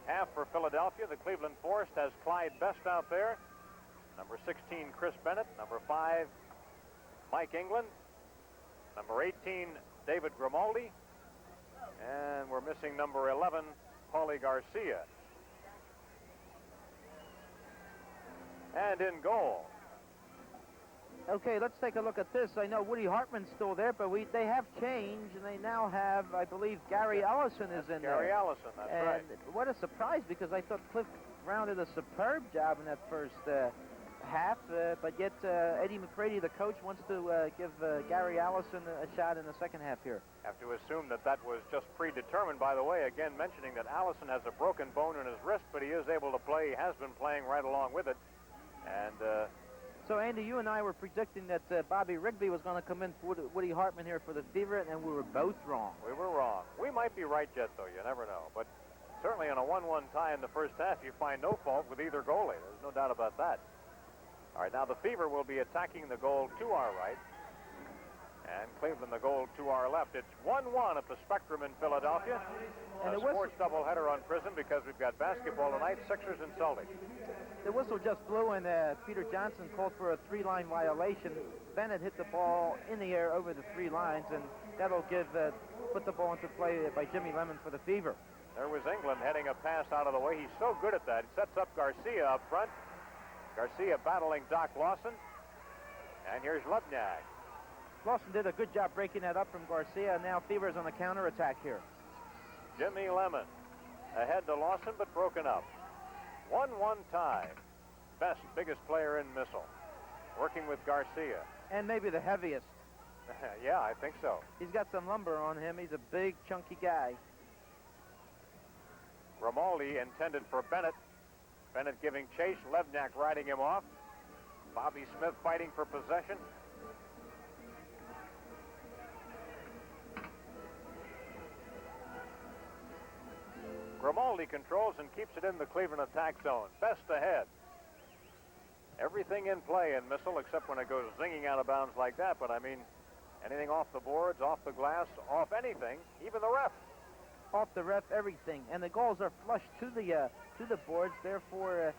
half for Philadelphia. The Cleveland Forest has Clyde Best out there. Number 16, Chris Bennett. Number 5, Mike England. Number 18, David Grimaldi. And we're missing number 11, Paulie Garcia. And in goal. Okay, let's take a look at this. I know Woody Hartman's still there, but they have changed, and they now have, I believe, Gary Allison is in there. Gary Allison, that's right. And what a surprise, because I thought Cliff Brown did a superb job in that first half, but yet Eddie McCready, the coach, wants to give Gary Allison a shot in the second half here. Have to assume that was just predetermined. By the way, again, mentioning that Allison has a broken bone in his wrist, but he is able to play. He has been playing right along with it. And so, Andy, you and I were predicting that Bobby Rigby was going to come in for Woody Hartman here for the Fever, and we were both wrong. We were wrong. We might be right yet, though. You never know. But certainly on a 1-1 tie in the first half, you find no fault with either goalie. There's no doubt about that. All right, now the Fever will be attacking the goal to our right. And Cleveland, the goal to our left. It's 1-1 at the Spectrum in Philadelphia. And a sports doubleheader on Prism because we've got basketball tonight, Sixers and Celtics. The whistle just blew, and Peter Johnson called for a 3-line violation. Bennett hit the ball in the air over the 3 lines, and that'll put the ball into play by Jimmy Lemon for the Fever. There was England heading a pass out of the way. He's so good at that. He sets up Garcia up front. Garcia battling Doc Lawson. And here's Lebniak. Lawson did a good job breaking that up from Garcia, and now Fever's on the counterattack here. Jimmy Lemon ahead to Lawson, but broken up. 1-1 tie. Best, biggest player in MISL. Working with Garcia. And maybe the heaviest. Yeah, I think so. He's got some lumber on him. He's a big, chunky guy. Grimaldi intended for Bennett. Bennett giving chase. Lebniak riding him off. Bobby Smith fighting for possession. Grimaldi controls and keeps it in the Cleveland attack zone. Best ahead. Everything in play in MISL except when it goes zinging out of bounds like that. But I mean, anything off the boards, off the glass, off anything, even the ref. Off the ref, everything. And the goals are flush to the boards. Therefore,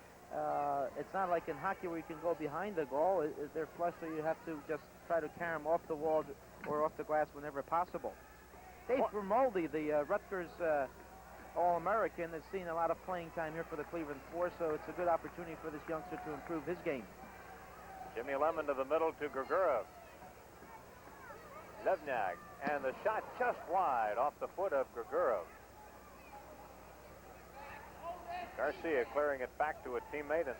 it's not like in hockey where you can go behind the goal. They're flush, so you have to just try to carry them off the wall or off the glass whenever possible. Dave Grimaldi, the Rutgers All-American, has seen a lot of playing time here for the Cleveland Force, so it's a good opportunity for this youngster to improve his game. Jimmy Lemon to the middle to Grigorov. Lebniak, and the shot just wide off the foot of Grigorov. Garcia clearing it back to a teammate, and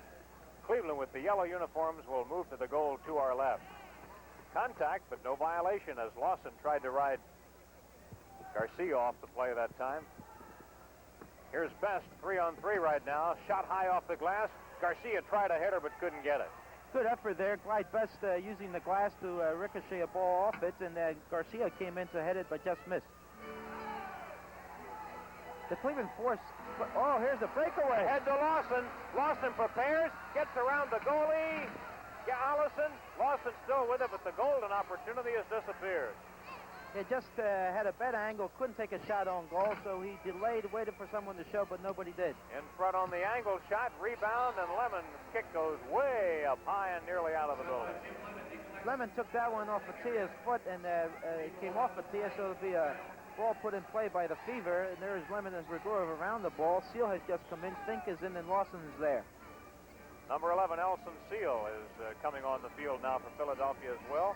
Cleveland with the yellow uniforms will move to the goal to our left. Contact, but no violation as Lawson tried to ride Garcia off the play that time. Here's Best, 3-on-3 right now. Shot high off the glass. Garcia tried a header but couldn't get it. Good effort there. Clyde Best using the glass to ricochet a ball off it, and Garcia came in to head it but just missed. The Cleveland Force, oh, here's the breakaway. Head to Lawson. Lawson prepares, gets around the goalie. Yeah, Allison. Lawson still with it, but the golden opportunity has disappeared. He just had a better angle, couldn't take a shot on goal, so he delayed, waited for someone to show, but nobody did. In front on the angle shot, rebound, and Lemon's kick goes way up high and nearly out of the building. Lemon took that one off Matia's foot, and it came off Matia, so it'll be a ball put in play by the Fever, and there's Lemon and Grigorov around the ball. Seal has just come in, Fink is in, and Lawson is there. Number 11, Elson Seal, is coming on the field now for Philadelphia as well.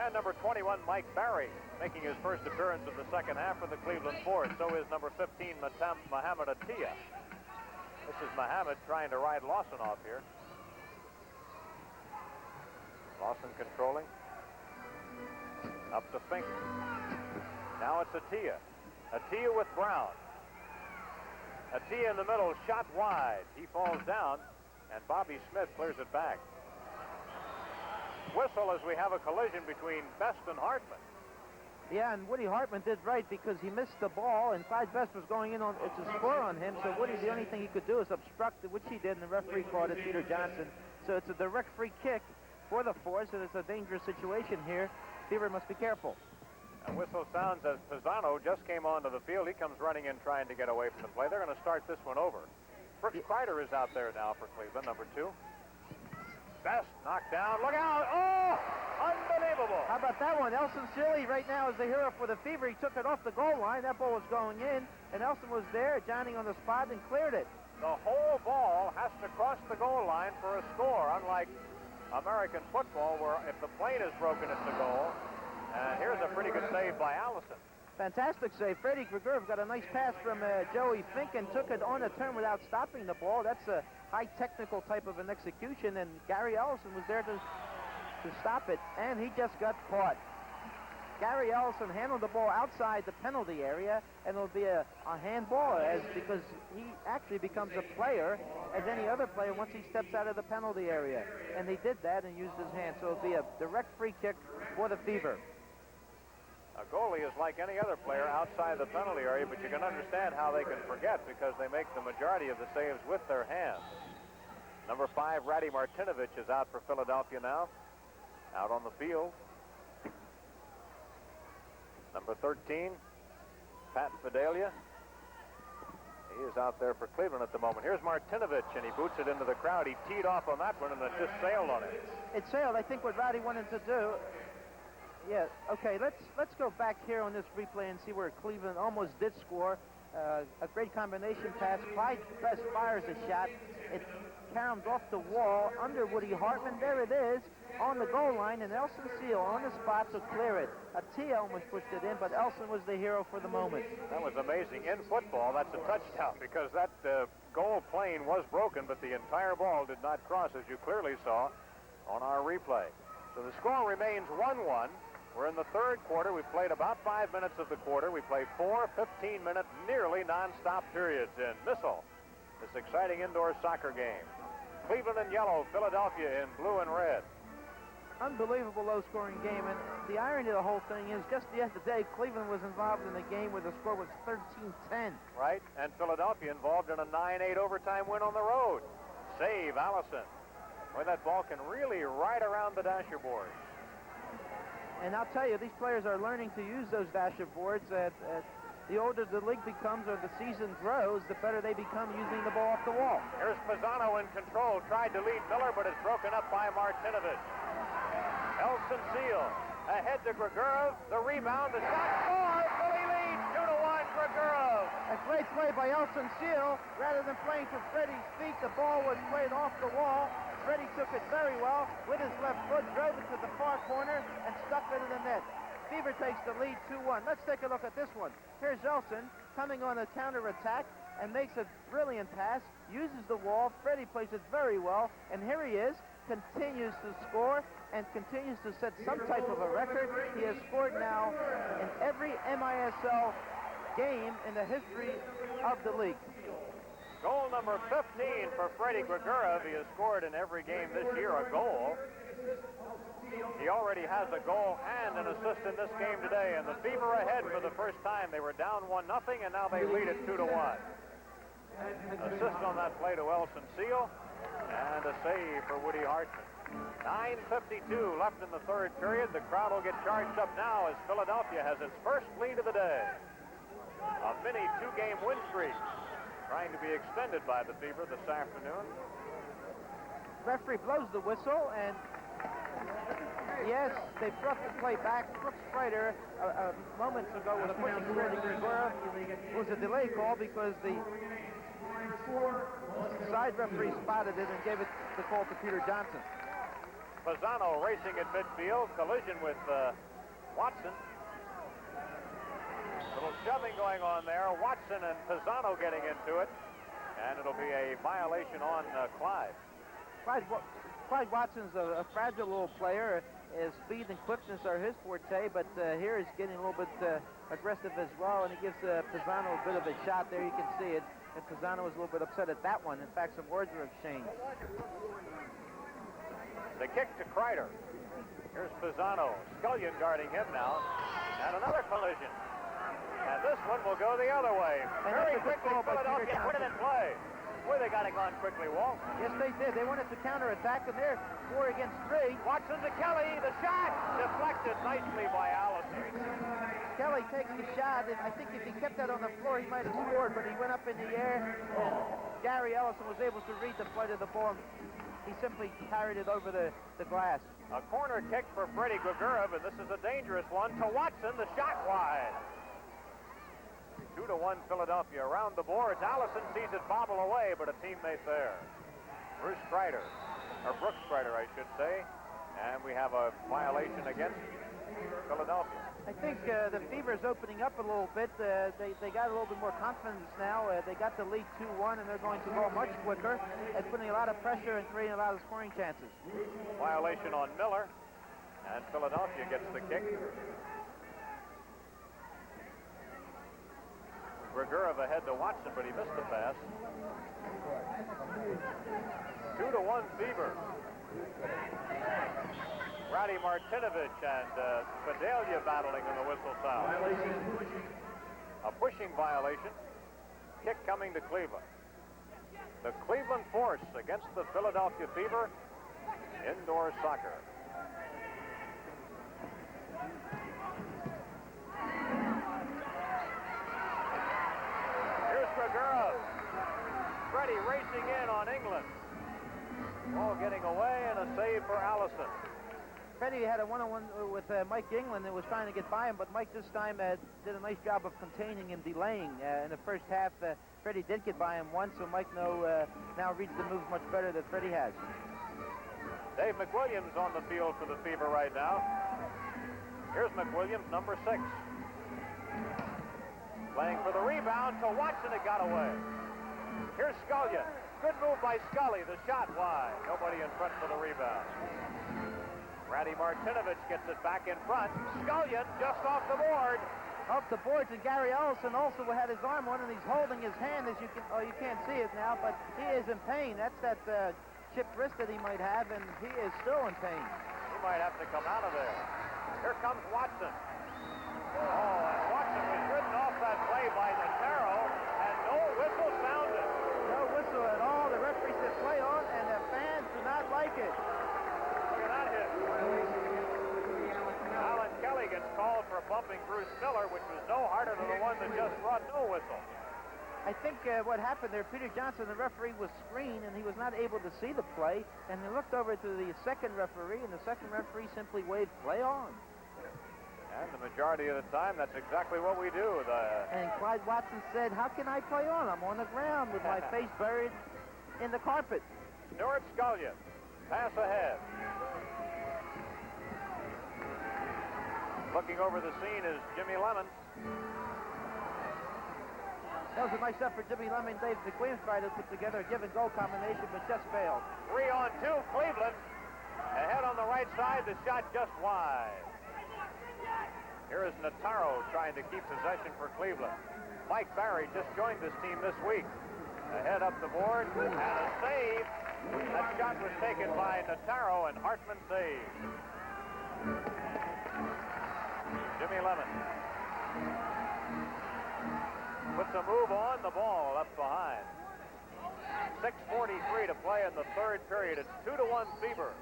And number 21, Mike Barry, making his first appearance of the second half for the Cleveland Force. So is number 15, Mohamed Atiyah. This is Mohamed trying to ride Lawson off here. Lawson controlling. Up to Fink. Now it's Atiyah. Atiyah with Brown. Atiyah in the middle, shot wide. He falls down, and Bobby Smith clears it back. Whistle as we have a collision between Best and Hartman. Yeah, and Woody Hartman did right because he missed the ball, and Clyde Best was going in on, it's a score on him, so Woody, the only thing he could do is obstruct it, which he did, and the referee called it, Peter Johnson. So it's a direct free kick for the Force, and it's a dangerous situation here. Fever must be careful. A whistle sounds as Pisano just came onto the field. He comes running in trying to get away from the play. They're going to start this one over. Brooks Kreider is out there now for Cleveland, number 2. Best knocked down. Look out. Oh, unbelievable. How about that one? Elson Silly right now is the hero for the Fever. He took it off the goal line. That ball was going in, and Elson was there, Johnny on the spot, and cleared it. The whole ball has to cross the goal line for a score, unlike American football where if the plane is broken, it's a goal. And here's a pretty good save by Allison. Fantastic save. Freddie Grigorov got a nice pass from Joey Fink and took it on a turn without stopping the ball. That's a high technical type of an execution, and Gary Ellison was there to stop it, and he just got caught. Gary Ellison handled the ball outside the penalty area, and it'll be a handball because he actually becomes a player as any other player once he steps out of the penalty area. And he did that and used his hand, so it'll be a direct free kick for the Fever. A goalie is like any other player outside the penalty area, but you can understand how they can forget because they make the majority of the saves with their hands. Number 5, Rady Martinovich is out for Philadelphia now. Out on the field. Number 13, Pat Fidelia. He is out there for Cleveland at the moment. Here's Martinovich, and he boots it into the crowd. He teed off on that one, and it just sailed on it. It sailed. I think what Rowdy wanted to do. Yeah. Okay. Let's go back here on this replay and see where Cleveland almost did score. A great combination pass. Clyde Best fires a shot. It caroms off the wall under Woody Hartman. There it is on the goal line, and Elson Seal on the spot to clear it. Atia almost pushed it in, but Elson was the hero for the moment. That was amazing. In football, that's a touchdown because that goal plane was broken, but the entire ball did not cross, as you clearly saw on our replay. So the score remains 1-1. We're in the third quarter. We've played about 5 minutes of the quarter. We played 4 15-minute, nearly non-stop periods in MISL, this exciting indoor soccer game. Cleveland in yellow, Philadelphia in blue and red. Unbelievable low-scoring game, and the irony of the whole thing is just the other day, Cleveland was involved in a game where the score was 13-10. Right, and Philadelphia involved in a 9-8 overtime win on the road. Save Allison. Boy, that ball can really ride around the dasher board. And I'll tell you, these players are learning to use those dasher boards. The older the league becomes or the season grows, the better they become using the ball off the wall. Here's Pisano in control. Tried to lead Miller, but it's broken up by Martinovich. Elson Seal ahead to Grigorov. The rebound, the shot. Score! Philly leads 2-1 Grigorov. A great play by Elson Seal. Rather than playing for Freddie's feet, the ball was played off the wall. Freddie took it very well with his left foot, drove it to the far corner, and stuck it in the net. Fever takes the lead 2-1. Let's take a look at this one. Here's Elson coming on a counterattack and makes a brilliant pass, uses the wall. Freddie plays it very well, and here he is, continues to score and continues to set some type of a record. He has scored now in every MISL game in the history of the league. Goal number 15 for Freddie Grigorov. He has scored in every game this year a goal. He already has a goal and an assist in this game today, and the Fever ahead for the first time. They were down 1-0, and now they lead it 2-1. Assist on that play to Elson Seal, and a save for Woody Hartman. 9:52 left in the third period. The crowd will get charged up now as Philadelphia has its first lead of the day. A mini two-game win streak trying to be extended by the Fever this afternoon. Referee blows the whistle, and yes, they brought the play back. Brooks Schrader moments ago was pushing Freddie Grigorov. It was a delay call because the side referee spotted it and gave it the call to Peter Johnson. Pisano racing at midfield, collision with Watson. A little shoving going on there. Watson and Pisano getting into it, and it'll be a violation on Clyde. Clyde Watson's a fragile little player. His speed and quickness are his forte, but here he's getting a little bit aggressive as well, and he gives Pisano a bit of a shot there. You can see it, and Pisano was a little bit upset at that one. In fact, some words were exchanged. The kick to Kreider. Here's Pisano. Scullion guarding him now, and another collision. And this one will go the other way. And very quickly, Philadelphia put it in play. Boy, they got it gone quickly, Walt. Yes, they did. They wanted to counterattack, and they're 4 against 3. Watson to Kelly. The shot deflected nicely by Allison. Kelly takes the shot, and I think if he kept that on the floor, he might have scored, but he went up in the air, and Gary Ellison was able to read the flight of the ball. He simply carried it over the glass. A corner kick for Freddie Grigorov, and this is a dangerous one to Watson. The shot wide. 2-1 Philadelphia around the boards. Allison sees it bobble away, but a teammate there. Brooks Schrader, I should say. And we have a violation against Philadelphia. I think the Fever's opening up a little bit. They got a little bit more confidence now. They got the lead 2-1, and they're going to go much quicker and putting a lot of pressure and creating a lot of scoring chances. Violation on Miller, and Philadelphia gets the kick. Grigorov ahead to Watson, but he missed the pass. 2-1 Fever. Rowdy Martinovich and Fidelia battling on the whistle sound. A pushing violation. Kick coming to Cleveland. The Cleveland Force against the Philadelphia Fever. Indoor soccer. Gregura. Freddie racing in on England. Ball getting away and a save for Allison. Freddie had a one-on-one with Mike England that was trying to get by him, but Mike this time did a nice job of containing and delaying. In the first half, Freddie did get by him once, so Mike now reads the moves much better than Freddie has. Dave McWilliams on the field for the Fever right now. Here's McWilliams, number 6. Playing for the rebound to Watson. It got away. Here's Scullion. Good move by Scully. The shot wide. Nobody in front for the rebound. Randy Martinovich gets it back in front. Scullion just off the board. Off the boards, and Gary Ellison also had his arm on, and he's holding his hand, as you can't see it now, but he is in pain. That's that chipped wrist that he might have, and he is still in pain. He might have to come out of there. Here comes Watson. Oh, and Watson was ridden off that play by Notaro, and no whistle sounded. No whistle at all. The referee said play on, and the fans do not like it. Look at that hit. Alan Kelly gets called for bumping Bruce Miller, which was no harder than the one that just brought no whistle. I think what happened there, Peter Johnson, the referee, was screened, and he was not able to see the play, and he looked over to the second referee, and the second referee simply waved play on. And the majority of the time, that's exactly what we do. And Clyde Watson said, how can I play on? I'm on the ground with my face buried in the carpet. Stuart Scullion, pass ahead. Looking over the scene is Jimmy Lemon. That was a nice effort, Jimmy Lemon. Dave McWilliams tried to put together a give-and-go combination, but just failed. 3-on-2, Cleveland. Ahead on the right side, the shot just wide. Here is Notaro trying to keep possession for Cleveland. Mike Barry just joined this team this week. Ahead up the board, and a save. That shot was taken by Notaro, and Hartman saved. Jimmy Lemon puts a move on the ball left behind. 6:43 to play in the third period. It's 2-1 Fever.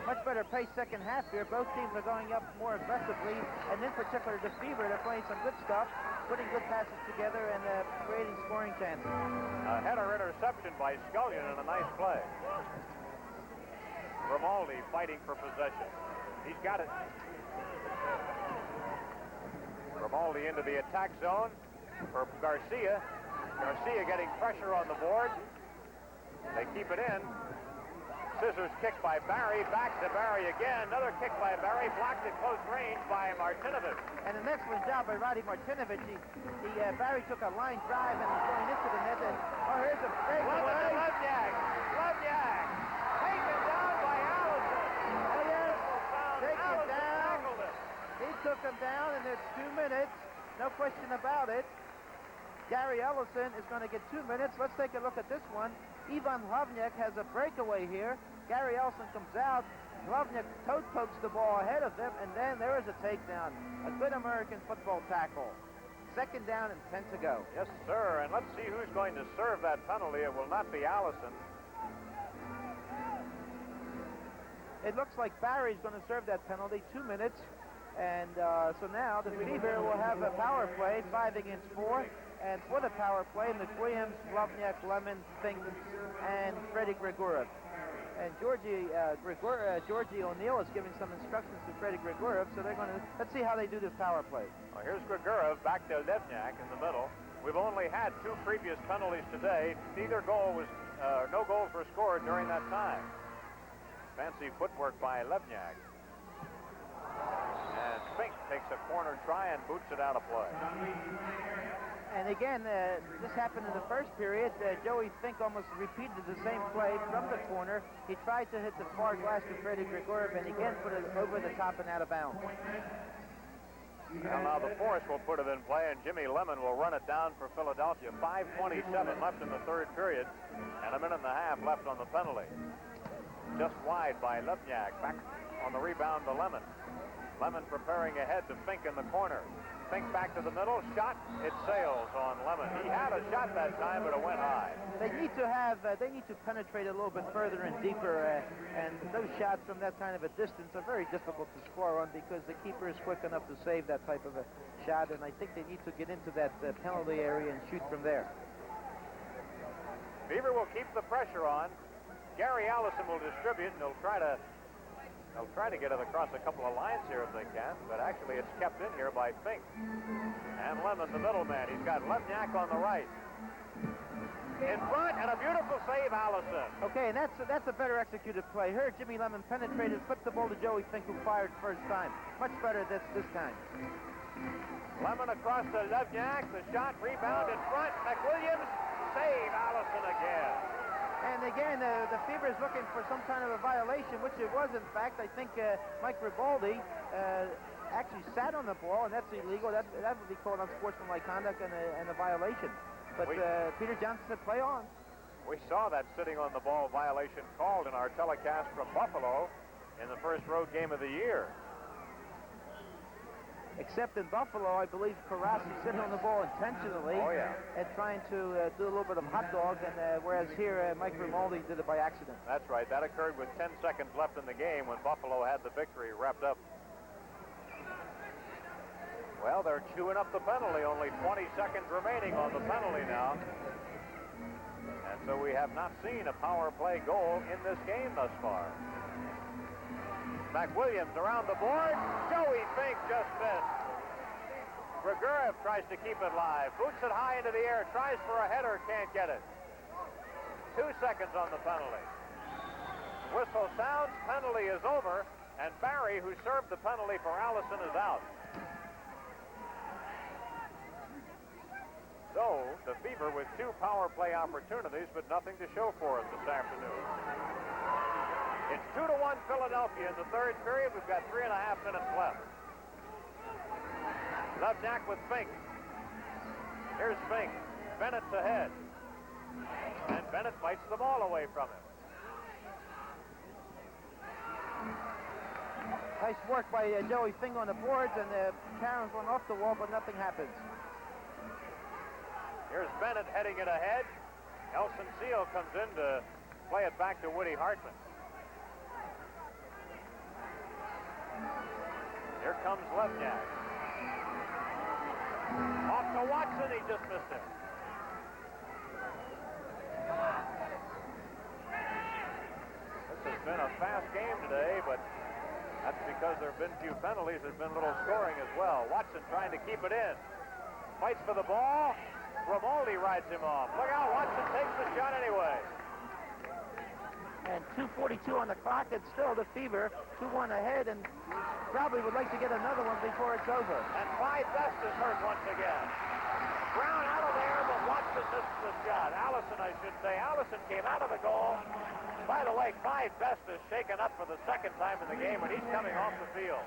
Much better pace second half here. Both teams are going up more aggressively, and in particular the Fever, they're playing some good stuff, putting good passes together and creating scoring chances. A header interception by Scullion and a nice play. Grimaldi fighting for possession. He's got it. Grimaldi into the attack zone for Garcia. Garcia getting pressure on the board. They keep it in. Scissors kick by Barry, back to Barry again. Another kick by Barry, blocked at close range by Martinovich. And an excellent job by Roddy Martinovich. Barry took a line drive and was going into the net. And, here's a breakaway. Levniak. Taken down by Allison. Oh, yes. Taken down. He took him down, and it's 2 minutes. No question about it. Gary Ellison is going to get 2 minutes. Let's take a look at this one. Ivan Hlavniak has a breakaway here. Gary Ellison comes out. Hlavniak toe pokes the ball ahead of them, and then there is a takedown. A good American football tackle. 2nd down and 10 to go. Yes, sir. And let's see who's going to serve that penalty. It will not be Allison. It looks like Barry's going to serve that penalty. 2 minutes. And so now the Fever will have a power play, 5 against 4. And for the power play, McWilliams, Hlavniak, Lemon, Fink, and Freddie Gregura. And Georgie O'Neill is giving some instructions to Freddie Gregura, so they're going to, let's see how they do this power play. Well, here's Gregura back to Levniak in the middle. We've only had 2 previous penalties today. Neither goal was, no goals were scored during that time. Fancy footwork by Levniak. And Fink takes a corner try and boots it out of play. And again, this happened in the first period. Joey Fink almost repeated the same play from the corner. He tried to hit the far glass to Freddie Gregura, and again put it over the top and out of bounds. Well, now the Force will put it in play, and Jimmy Lemon will run it down for Philadelphia. 5:27 left in the third period, and a minute and a half left on the penalty. Just wide by Levniak. Back on the rebound to Lemon. Lemon preparing ahead to Fink in the corner. Fink back to the middle. Shot. It sails on Lemon. He had a shot that time, but it went high. They need to penetrate a little bit further and deeper, and those shots from that kind of a distance are very difficult to score on because the keeper is quick enough to save that type of a shot, and I think they need to get into that penalty area and shoot from there. Beaver will keep the pressure on. Gary Allison will distribute, and they'll try to get it across a couple of lines here if they can, but actually it's kept in here by Fink. And Lemon, the middleman. He's got Levniak on the right. In front, and a beautiful save, Allison. Okay, and that's a better executed play. Here, Jimmy Lemon penetrated, flipped the ball to Joey Fink, who fired first time. Much better this time. Lemon across to Levniak. The shot, rebound in front. McWilliams, save Allison again. And again, the Fever is looking for some kind of a violation, which it was, in fact. I think Mike Ribaldi actually sat on the ball, and that's illegal. That would be called unsportsmanlike conduct and a violation. But Peter Johnson said, play on. We saw that sitting on the ball violation called in our telecast from Buffalo in the first road game of the year. Except in Buffalo, I believe Carrassi sitting on the ball intentionally and trying to do a little bit of hot dog, and whereas here Mike Grimaldi did it by accident. That's right. That occurred with 10 seconds left in the game when Buffalo had the victory wrapped up. Well, they're chewing up the penalty. Only 20 seconds remaining on the penalty now. And so we have not seen a power play goal in this game thus far. McWilliams around the board. Joey Fink just missed. Grigoriev tries to keep it live. Boots it high into the air. Tries for a header. Can't get it. 2 seconds on the penalty. Whistle sounds. Penalty is over. And Barry, who served the penalty for Allison, is out. So, the Fever with 2 power play opportunities, but nothing to show for it this afternoon. It's 2-1 Philadelphia in the third period. We've got 3.5 minutes left. Levniak with Fink. Here's Fink. Bennett's ahead. And Bennett fights the ball away from him. Nice work by Joey Fink on the boards, and Karen's went off the wall, but nothing happens. Here's Bennett heading it ahead. Elson Seal comes in to play it back to Woody Hartman. Here comes Levniak. Off to Watson, he just missed it. This has been a fast game today, but that's because there have been few penalties. There's been a little scoring as well. Watson trying to keep it in. Fights for the ball. Grimaldi rides him off. Look out, Watson takes the shot anyway. And 2:42 on the clock, and still the Fever 2-1 ahead, and probably would like to get another one before it's over. And Clyde Best is hurt once again. Brown out of there, but Watson missed the shot. Allison, I should say. Allison came out of the goal. By the way, Clyde Best is shaken up for the second time in the game, and he's coming off the field.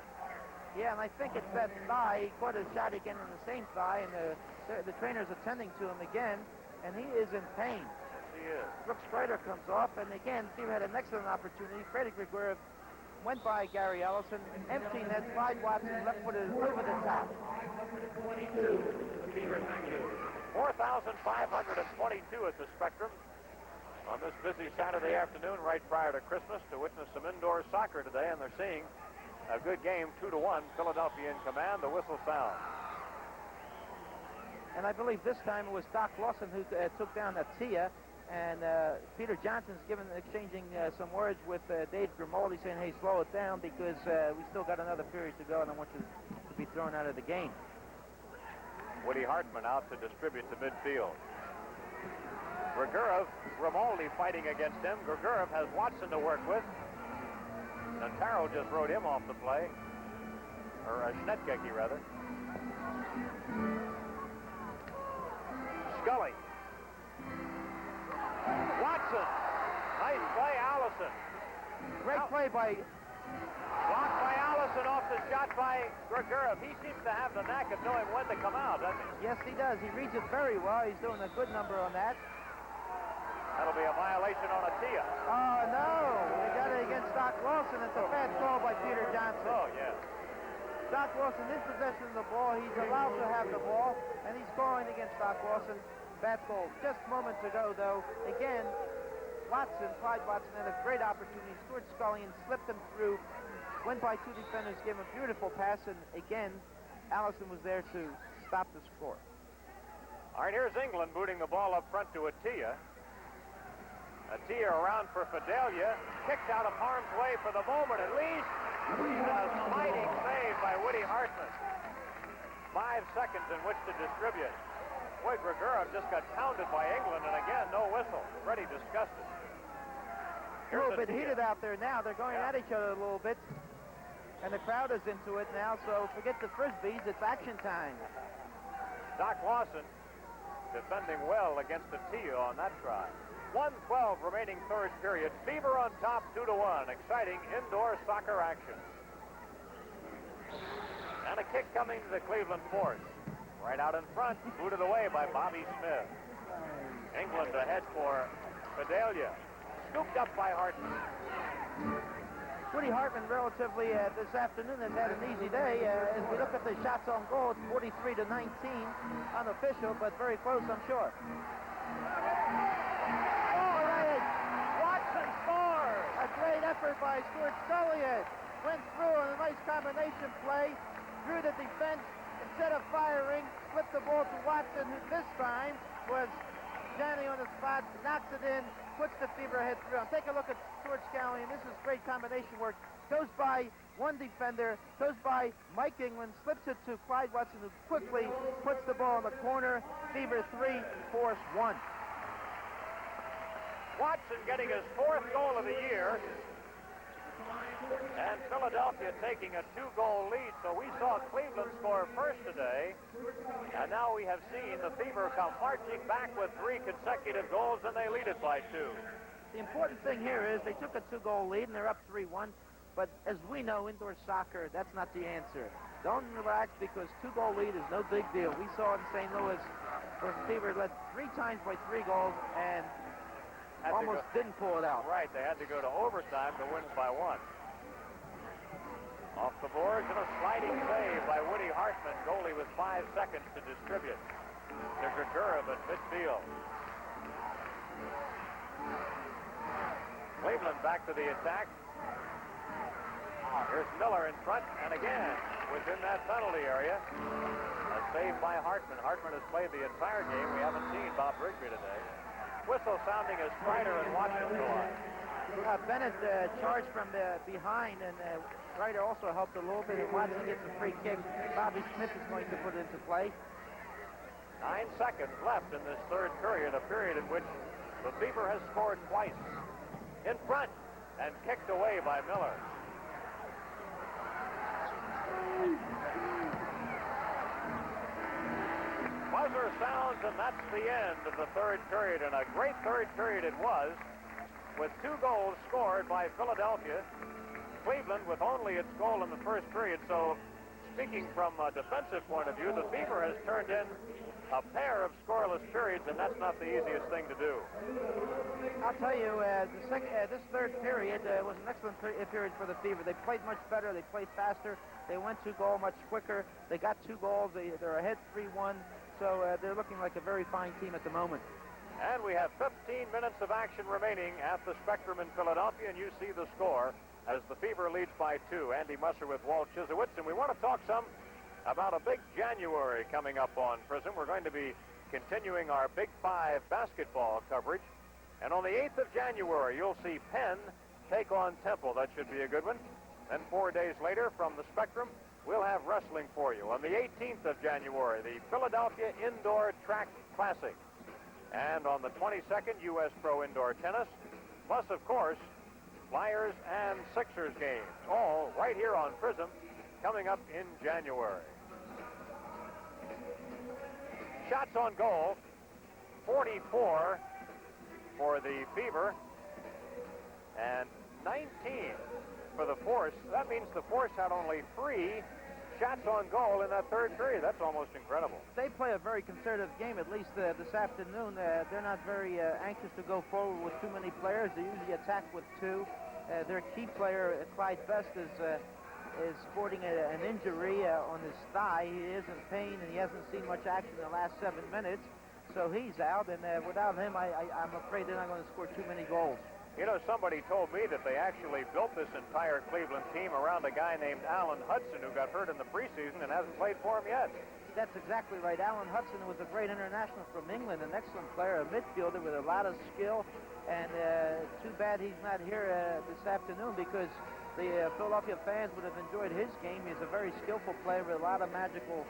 Yeah, and I think it's that thigh. He caught a shot again in the same thigh, and the trainer's attending to him again, and he is in pain. He is. Brooks Schrader comes off, and again, Fever had an excellent opportunity. Freddie Grigoriev went by Gary Allison, emptying that. Clyde Watson left footed over the top. 4,522 at the Spectrum on this busy Saturday afternoon right prior to Christmas to witness some indoor soccer today, and they're seeing a good game, 2-1, Philadelphia in command. The whistle sounds. And I believe this time it was Doc Lawson who took down Atia, and Peter Johnson's exchanging some words with Dave Grimaldi, saying, hey, slow it down because we still got another period to go, and I want you to be thrown out of the game. Woody Hartman out to distribute to midfield. Grimaldi fighting against him. Grigoriev has Watson to work with. Notaro just rode him off the play. Or Schnetgecki, rather. Scully. Watson. Nice play, Allison. Great play by... Blocked by Allison off the shot by Grigoriev. He seems to have the knack of knowing when to come out, doesn't he? Yes, he does. He reads it very well. He's doing a good number on that. That'll be a violation on Atia. Oh, no. They got it against Doc Lawson. It's a bad call by Peter Johnson. Oh, yeah. Doc Wilson in possession of the ball. He's allowed to have the ball, and he's scoring against Doc Wilson. Bad goal. Just moments ago, though, again, Clyde Watson had a great opportunity. Stuart Scullion slipped him through, went by two defenders, gave him a beautiful pass, and again, Allison was there to stop the score. All right, here's England booting the ball up front to Atiyah. Atiyah around for Fidelia. Kicked out of harm's way for the moment at least. A sliding save by Woody Hartman. 5 seconds in which to distribute. Boy, Grigorov just got pounded by England, and again, no whistle. Pretty disgusted. A little bit heated out there now. They're going at each other a little bit. And the crowd is into it now, so forget the Frisbees. It's action time. Doc Lawson defending well against Atiyah on that try. 1:12 remaining third period. Fever on top, 2-1. Exciting indoor soccer action. And a kick coming to the Cleveland Force. Right out in front, booted away by Bobby Smith. England ahead for Fidelia. Scooped up by Hartman. Woody Hartman relatively this afternoon has had an easy day. As we look at the shots on goal, it's 43-19. Unofficial, but very close, I'm sure. Watson scores! A great effort by Stuart Scullion. Went through on a nice combination play, through the defense. Instead of firing, flipped the ball to Watson, who this time was standing on the spot, knocks it in, puts the Fever head through. Take a look at Stuart Scullion. This is great combination work. Goes by one defender, goes by Mike England, slips it to Clyde Watson, who quickly puts the ball in the corner. Fever 3, Force 1. Watson getting his 4th goal of the year. And Philadelphia taking a 2-goal lead. So we saw Cleveland score first today. And now we have seen the Fever come marching back with 3 consecutive goals, and they lead it by 2. The important thing here is they took a 2-goal lead, and they're up 3-1. But as we know, indoor soccer, that's not the answer. Don't relax, because 2-goal lead is no big deal. We saw in St. Louis where Fever led 3 times by 3 goals and almost didn't pull it out. Right, they had to go to overtime to win by 1. Off the boards and a sliding save by Woody Hartman, goalie with 5 seconds to distribute to Grigorov at midfield. Cleveland back to the attack. Here's Miller in front, and again, within that penalty area, a save by Hartman. Hartman has played the entire game. We haven't seen Bob Rigby today. Whistle sounding as Strider and Watson go on. Bennett charged from behind, and Strider also helped a little bit, and Watson gets a free kick. Bobby Smith is going to put it into play. 9 seconds left in this third period, a period in which the Fever has scored twice. In front, and kicked away by Miller. Buzzer sounds, and that's the end of the third period, and a great third period it was, with 2 goals scored by Philadelphia. Cleveland with only its goal in the first period. So speaking from a defensive point of view, the Fever has turned in a pair of scoreless periods, and that's not the easiest thing to do. I'll tell you, this third period was an excellent period for the Fever. They played much better. They played faster. They went to goal much quicker. They got 2 goals. They're ahead 3-1. So they're looking like a very fine team at the moment. And we have 15 minutes of action remaining at the Spectrum in Philadelphia, and you see the score as the Fever leads by 2. Andy Musser with Walt Chisowitz, and we want to talk some about a big January coming up on Prism. We're going to be continuing our Big 5 basketball coverage, and on the 8th of January, you'll see Penn take on Temple. That should be a good one. Then 4 days later, from the Spectrum, we'll have wrestling for you. On the 18th of January, the Philadelphia Indoor Track Classic. And on the 22nd, U.S. Pro Indoor Tennis, plus, of course, Flyers and Sixers games, all right here on Prism, coming up in January. Shots on goal, 44 for the Fever, and 19 for the Force. That means the Force had only 3 shots on goal in that third period. That's almost incredible. They play a very conservative game, at least this afternoon. They're not very anxious to go forward with too many players. They usually attack with 2. Their key player, Clyde Best, is is sporting an injury on his thigh. He is in pain, and he hasn't seen much action in the last 7 minutes. So he's out, and without him, I'm afraid they're not going to score too many goals. You know, somebody told me that they actually built this entire Cleveland team around a guy named Alan Hudson, who got hurt in the preseason and hasn't played for him yet. That's exactly right. Alan Hudson was a great international from England, an excellent player, a midfielder with a lot of skill. And too bad he's not here this afternoon, because the Philadelphia fans would have enjoyed his game. He's a very skillful player with a lot of magical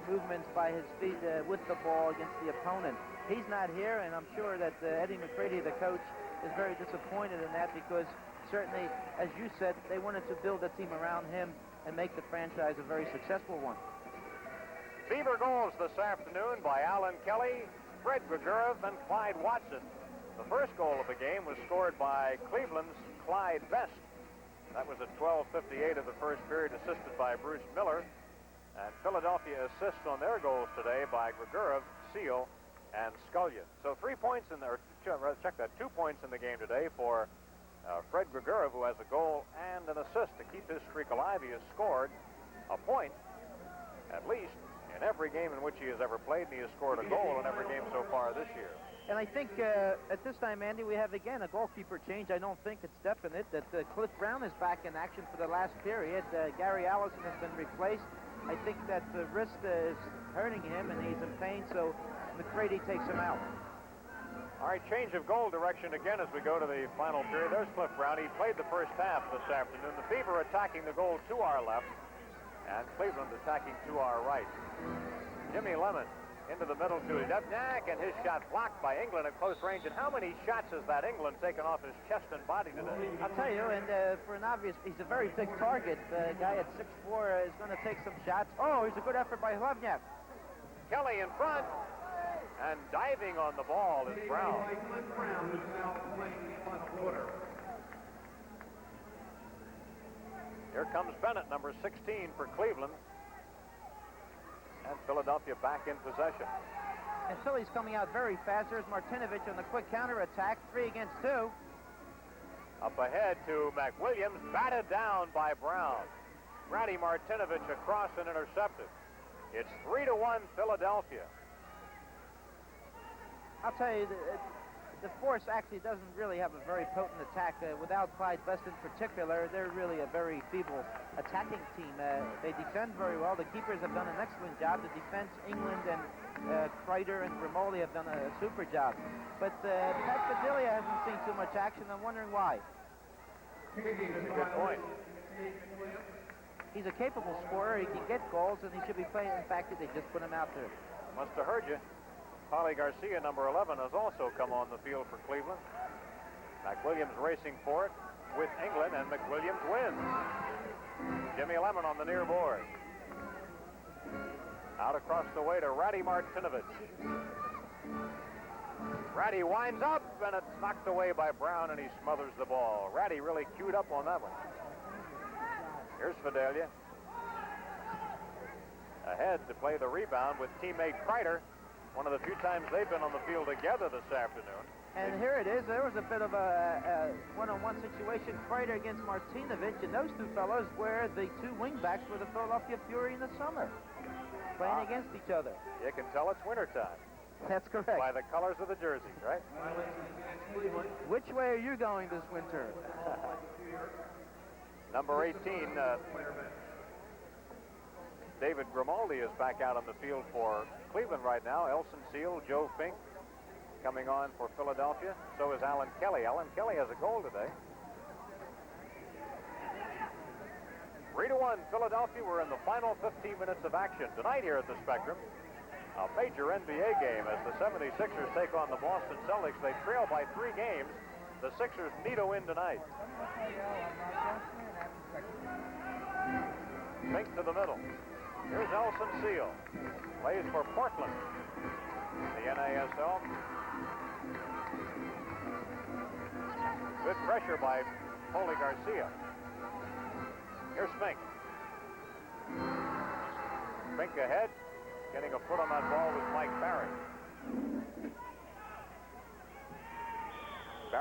movements by his feet with the ball against the opponent. He's not here, and I'm sure that Eddie McCready, the coach, is very disappointed in that, because certainly, as you said, they wanted to build a team around him and make the franchise a very successful one. Beaver goals this afternoon by Alan Kelly, Fred Gregorov, and Clyde Watson. The first goal of the game was scored by Cleveland's Clyde Best. That was at 12:58 of the first period, assisted by Bruce Miller. And Philadelphia assists on their goals today by Gregorov, Seal, and Scullion. So 3 points in there, check that, 2 points in the game today for Fred Gregorov, who has a goal and an assist. To keep his streak alive, he has scored a point, at least, in every game in which he has ever played, and he has scored a goal in every game so far this year. And I think at this time, Andy, we have again a goalkeeper change. I don't think it's definite that Cliff Brown is back in action for the last period. Gary Allison has been replaced. I think that the wrist is hurting him, and he's in pain, so McCready takes him out. All right, change of goal direction again as we go to the final period. There's Cliff Brown. He played the first half this afternoon. The Beaver attacking the goal to our left, and Cleveland attacking to our right. Jimmy Lemon into the middle to Dubnak, and his shot blocked by England at close range. And how many shots has that England taken off his chest and body today? I'll tell you, and for an obvious, he's a very big target. The guy at 6'4" is going to take some shots. Oh, here's a good effort by Hlavnyak. Kelly in front, and diving on the ball is Brown. Here comes Bennett, number 16 for Cleveland. And Philadelphia back in possession. And Philly's coming out very fast. There's Martinovich on the quick counterattack, 3 against 2. Up ahead to McWilliams, batted down by Brown. Ratty Martinovich across and intercepted. It's 3-1 Philadelphia. I'll tell you, the force actually doesn't really have a very potent attack. Without Clyde Best in particular, they're really a very feeble attacking team. They defend very well. The keepers have done an excellent job. The defense, England and Kreider and Grimoli have done a super job. But Pat Padilla hasn't seen too much action. I'm wondering why. That's a good point. He's a capable scorer. He can get goals, and he should be playing. In fact, they just put him out there. Must have heard you. Paulie Garcia, number 11, has also come on the field for Cleveland. McWilliams racing for it with England, and McWilliams wins. Jimmy Lemon on the near board. Out across the way to Ratty Martinovich. Ratty winds up, and it's knocked away by Brown, and he smothers the ball. Ratty really queued up on that one. Here's Fidelia. Ahead to play the rebound with teammate Kreider. One of the few times they've been on the field together this afternoon. And here it is. There was a bit of a one-on-one situation. Kreider against Martinovich, and those two fellows were the two wingbacks for the Philadelphia Fury in the summer, playing against each other. You can tell it's wintertime. That's correct. By the colors of the jerseys, right? Which way are you going this winter? Number 18, David Grimaldi is back out on the field for Cleveland right now. Elson Seal, Joe Fink coming on for Philadelphia. So is Alan Kelly. Alan Kelly has a goal today. 3-1 Philadelphia. We're in the final 15 minutes of action tonight here at the Spectrum. A major NBA game as the 76ers take on the Boston Celtics. They trail by 3 games. The Sixers need a win tonight. Fink to the middle. Here's Elson Seal. Plays for Portland. The NASL. Good pressure by Paulie Garcia. Here's Fink. Fink ahead. Getting a foot on that ball was Mike Barry.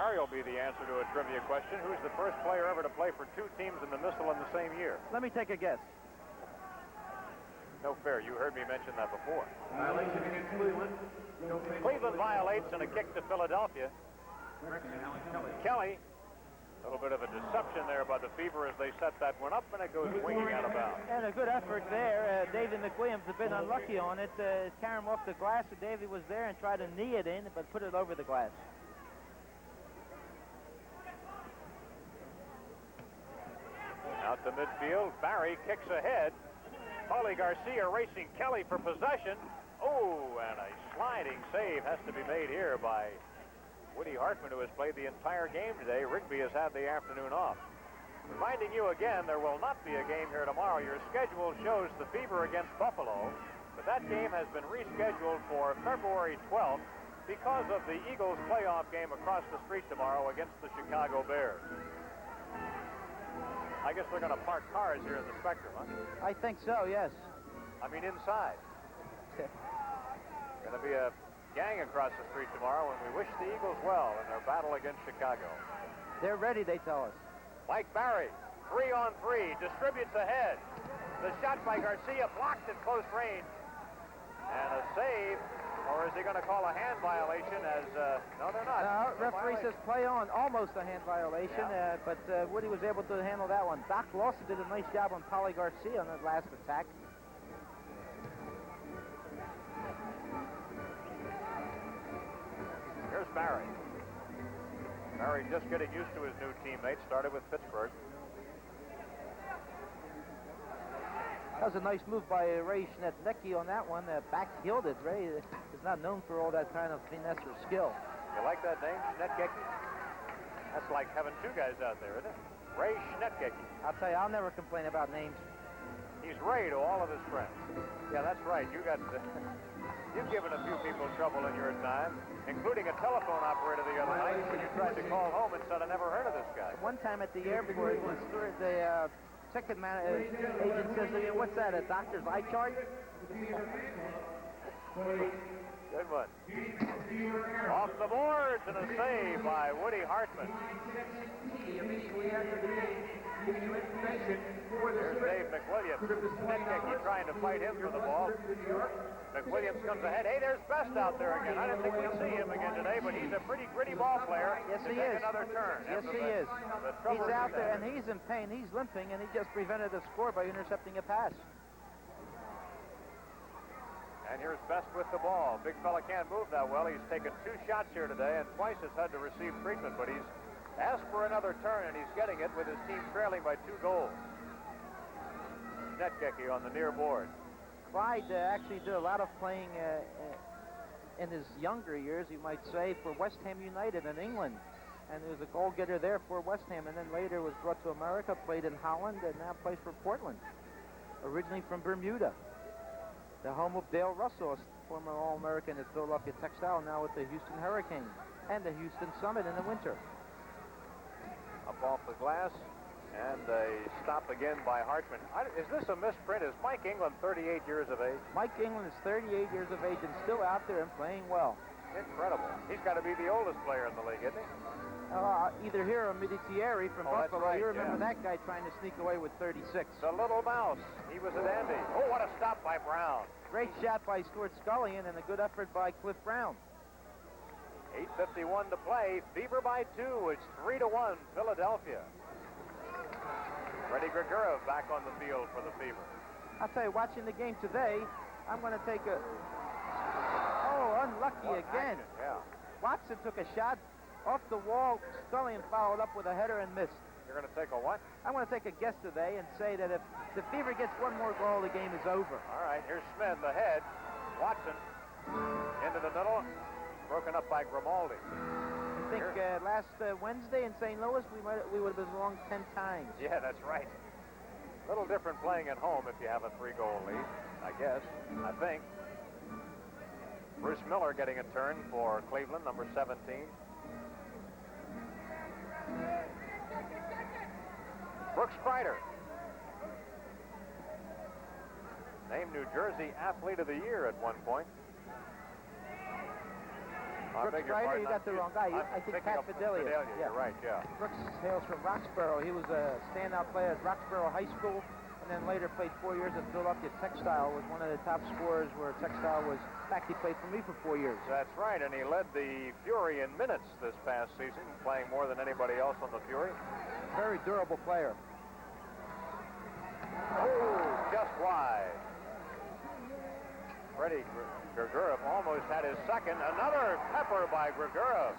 Barry will be the answer to a trivia question. Who's the first player ever to play for two teams in the MISL in the same year? Let me take a guess. No fair. You heard me mention that before. Violation against Cleveland. Cleveland violates and a kick to Philadelphia. Kelly, a little bit of a deception there by the Fever as they set that one up, and it goes winging out of bounds. And a good effort there. David McWilliams has been unlucky on it. Carried him off the glass, and Davey was there and tried to knee it in, but put it over the glass. Out to midfield, Barry kicks ahead. Paulie Garcia racing Kelly for possession. Oh, and a sliding save has to be made here by Woody Hartman, who has played the entire game today. Rigby has had the afternoon off. Reminding you again, there will not be a game here tomorrow. Your schedule shows the Fever against Buffalo, but that game has been rescheduled for February 12th because of the Eagles playoff game across the street tomorrow against the Chicago Bears. I guess they're going to park cars here in the Spectrum, huh? I think so, yes. I mean, inside. Going to be a gang across the street tomorrow, and we wish the Eagles well in their battle against Chicago. They're ready, they tell us. Mike Barry, 3-on-3, distributes ahead. The shot by Garcia blocked at close range. And a save, or is he going to call a hand violation as, no, they're not. No, referee says play on, almost a hand violation, but Woody was able to handle that one. Doc Lawson did a nice job on Paulie Garcia on that last attack. Here's Barry. Barry just getting used to his new teammates, started with Pittsburgh. That was a nice move by Ray Schnetlecki on that one. Back-heeled it. Ray is not known for all that kind of finesse or skill. You like that name, Schnetlecki? That's like having two guys out there, isn't it? Ray Schnetlecki. I'll tell you, I'll never complain about names. He's Ray to all of his friends. Yeah, that's right. You've given a few people trouble in your time, including a telephone operator the other night when you tried to call home and said, I never heard of this guy. One time at the airport, the ticket agent says, what's that, a doctor's eye chart? Good one. Off the boards and a save by Woody Hartman. Here's Dave McWilliams. Schnetlecki trying to fight him for the ball. McWilliams comes ahead. Hey, there's Best out there again. I didn't think we'd see him again today, but he's a pretty gritty ball player. Yes, he is. is. Another turn. Yes, he is. He's out there, and he's in pain. He's limping, and he just prevented a score by intercepting a pass. And here's Best with the ball. Big fella can't move that well. He's taken 2 shots here today, and twice has had to receive treatment, but he's asked for another turn, and he's getting it with his team trailing by 2 goals. Schnetlecki on the near board. Clyde actually did a lot of playing in his younger years, you might say, for West Ham United in England. And he was a goal-getter there for West Ham, and then later was brought to America, played in Holland, and now plays for Portland. Originally from Bermuda. The home of Dale Russell, a former All-American at Philadelphia Textile, now with the Houston Hurricanes and the Houston Summit in the winter. Up off the glass, and a stop again by Hartman. Is this a misprint? Is Mike England 38 years of age? Mike England is 38 years of age and still out there and playing well. Incredible. He's got to be the oldest player in the league, isn't he? Either here or Thierry from Buffalo. Right, you remember that guy trying to sneak away with 36. The little mouse. He was a dandy. Oh, what a stop by Brown. Great shot by Stuart Scullion and a good effort by Cliff Brown. 8:51 to play. Fever by 2. It's 3-1 Philadelphia. Freddie Gregorov back on the field for the Fever. I'll tell you, watching the game today, I'm going to take a... Oh, unlucky what again. Action, yeah. Watson took a shot off the wall. Scullion followed up with a header and missed. You're going to take a what? I'm going to take a guess today and say that if the Fever gets one more goal, the game is over. All right, here's Smith ahead. Watson into the middle. Broken up by Grimaldi. I think last Wednesday in St. Louis, we would have been wrong 10 times. Yeah, that's right. A little different playing at home if you have a 3-goal lead, I guess. I think. Bruce Miller getting a turn for Cleveland, number 17. Brooks Kreider, named New Jersey Athlete of the Year at one point. Brooks Ryder, you got the wrong guy. I think Pat Fidelia. Yeah. You're right, yeah. Brooks hails from Roxborough. He was a standout player at Roxborough High School, and then later played 4 years at Philadelphia Textile, was one of the top scorers where Textile was. In fact, he played for me for 4 years. That's right, and he led the Fury in minutes this past season, playing more than anybody else on the Fury. Very durable player. Oh, just wide. Freddie Grigorov almost had his second. Another pepper by Grigorov.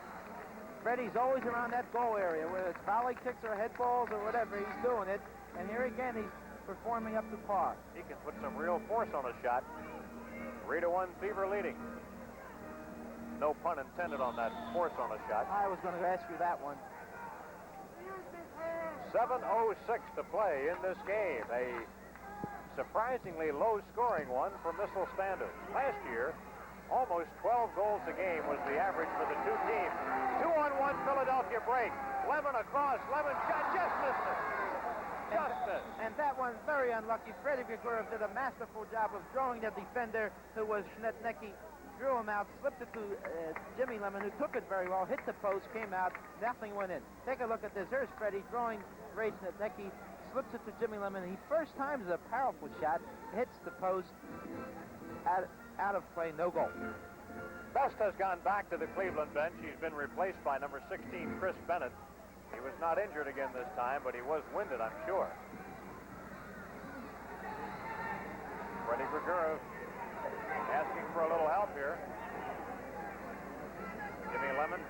Freddie's always around that goal area, whether it's volley kicks or head balls or whatever, he's doing it. And here again, he's performing up to par. He can put some real force on a shot. 3-1 Fever leading. No pun intended on that force on a shot. I was going to ask you that one. 7:06 to play in this game. A surprisingly low-scoring one for MISL standards. Last year, almost 12 goals a game was the average for the two teams. 2-on-1 Philadelphia break. Lemon across. Lemon shot. Just missed it. Just missed. And that one very unlucky. Freddie Grigorov did a masterful job of drawing the defender, who was Schnetnecki. Drew him out, slipped it to Jimmy Lemon, who took it very well, hit the post, came out, nothing went in. Take a look at this. Here's Freddie drawing Ray Schnetnecki, slips it to Jimmy Lemon. He first time is a powerful shot, hits the post, out of play, no goal. Best has gone back to the Cleveland bench. He's been replaced by number 16, Chris Bennett. He was not injured again this time, but he was winded, I'm sure. Freddie Grigorov asking for a little help here. Jimmy Lemon.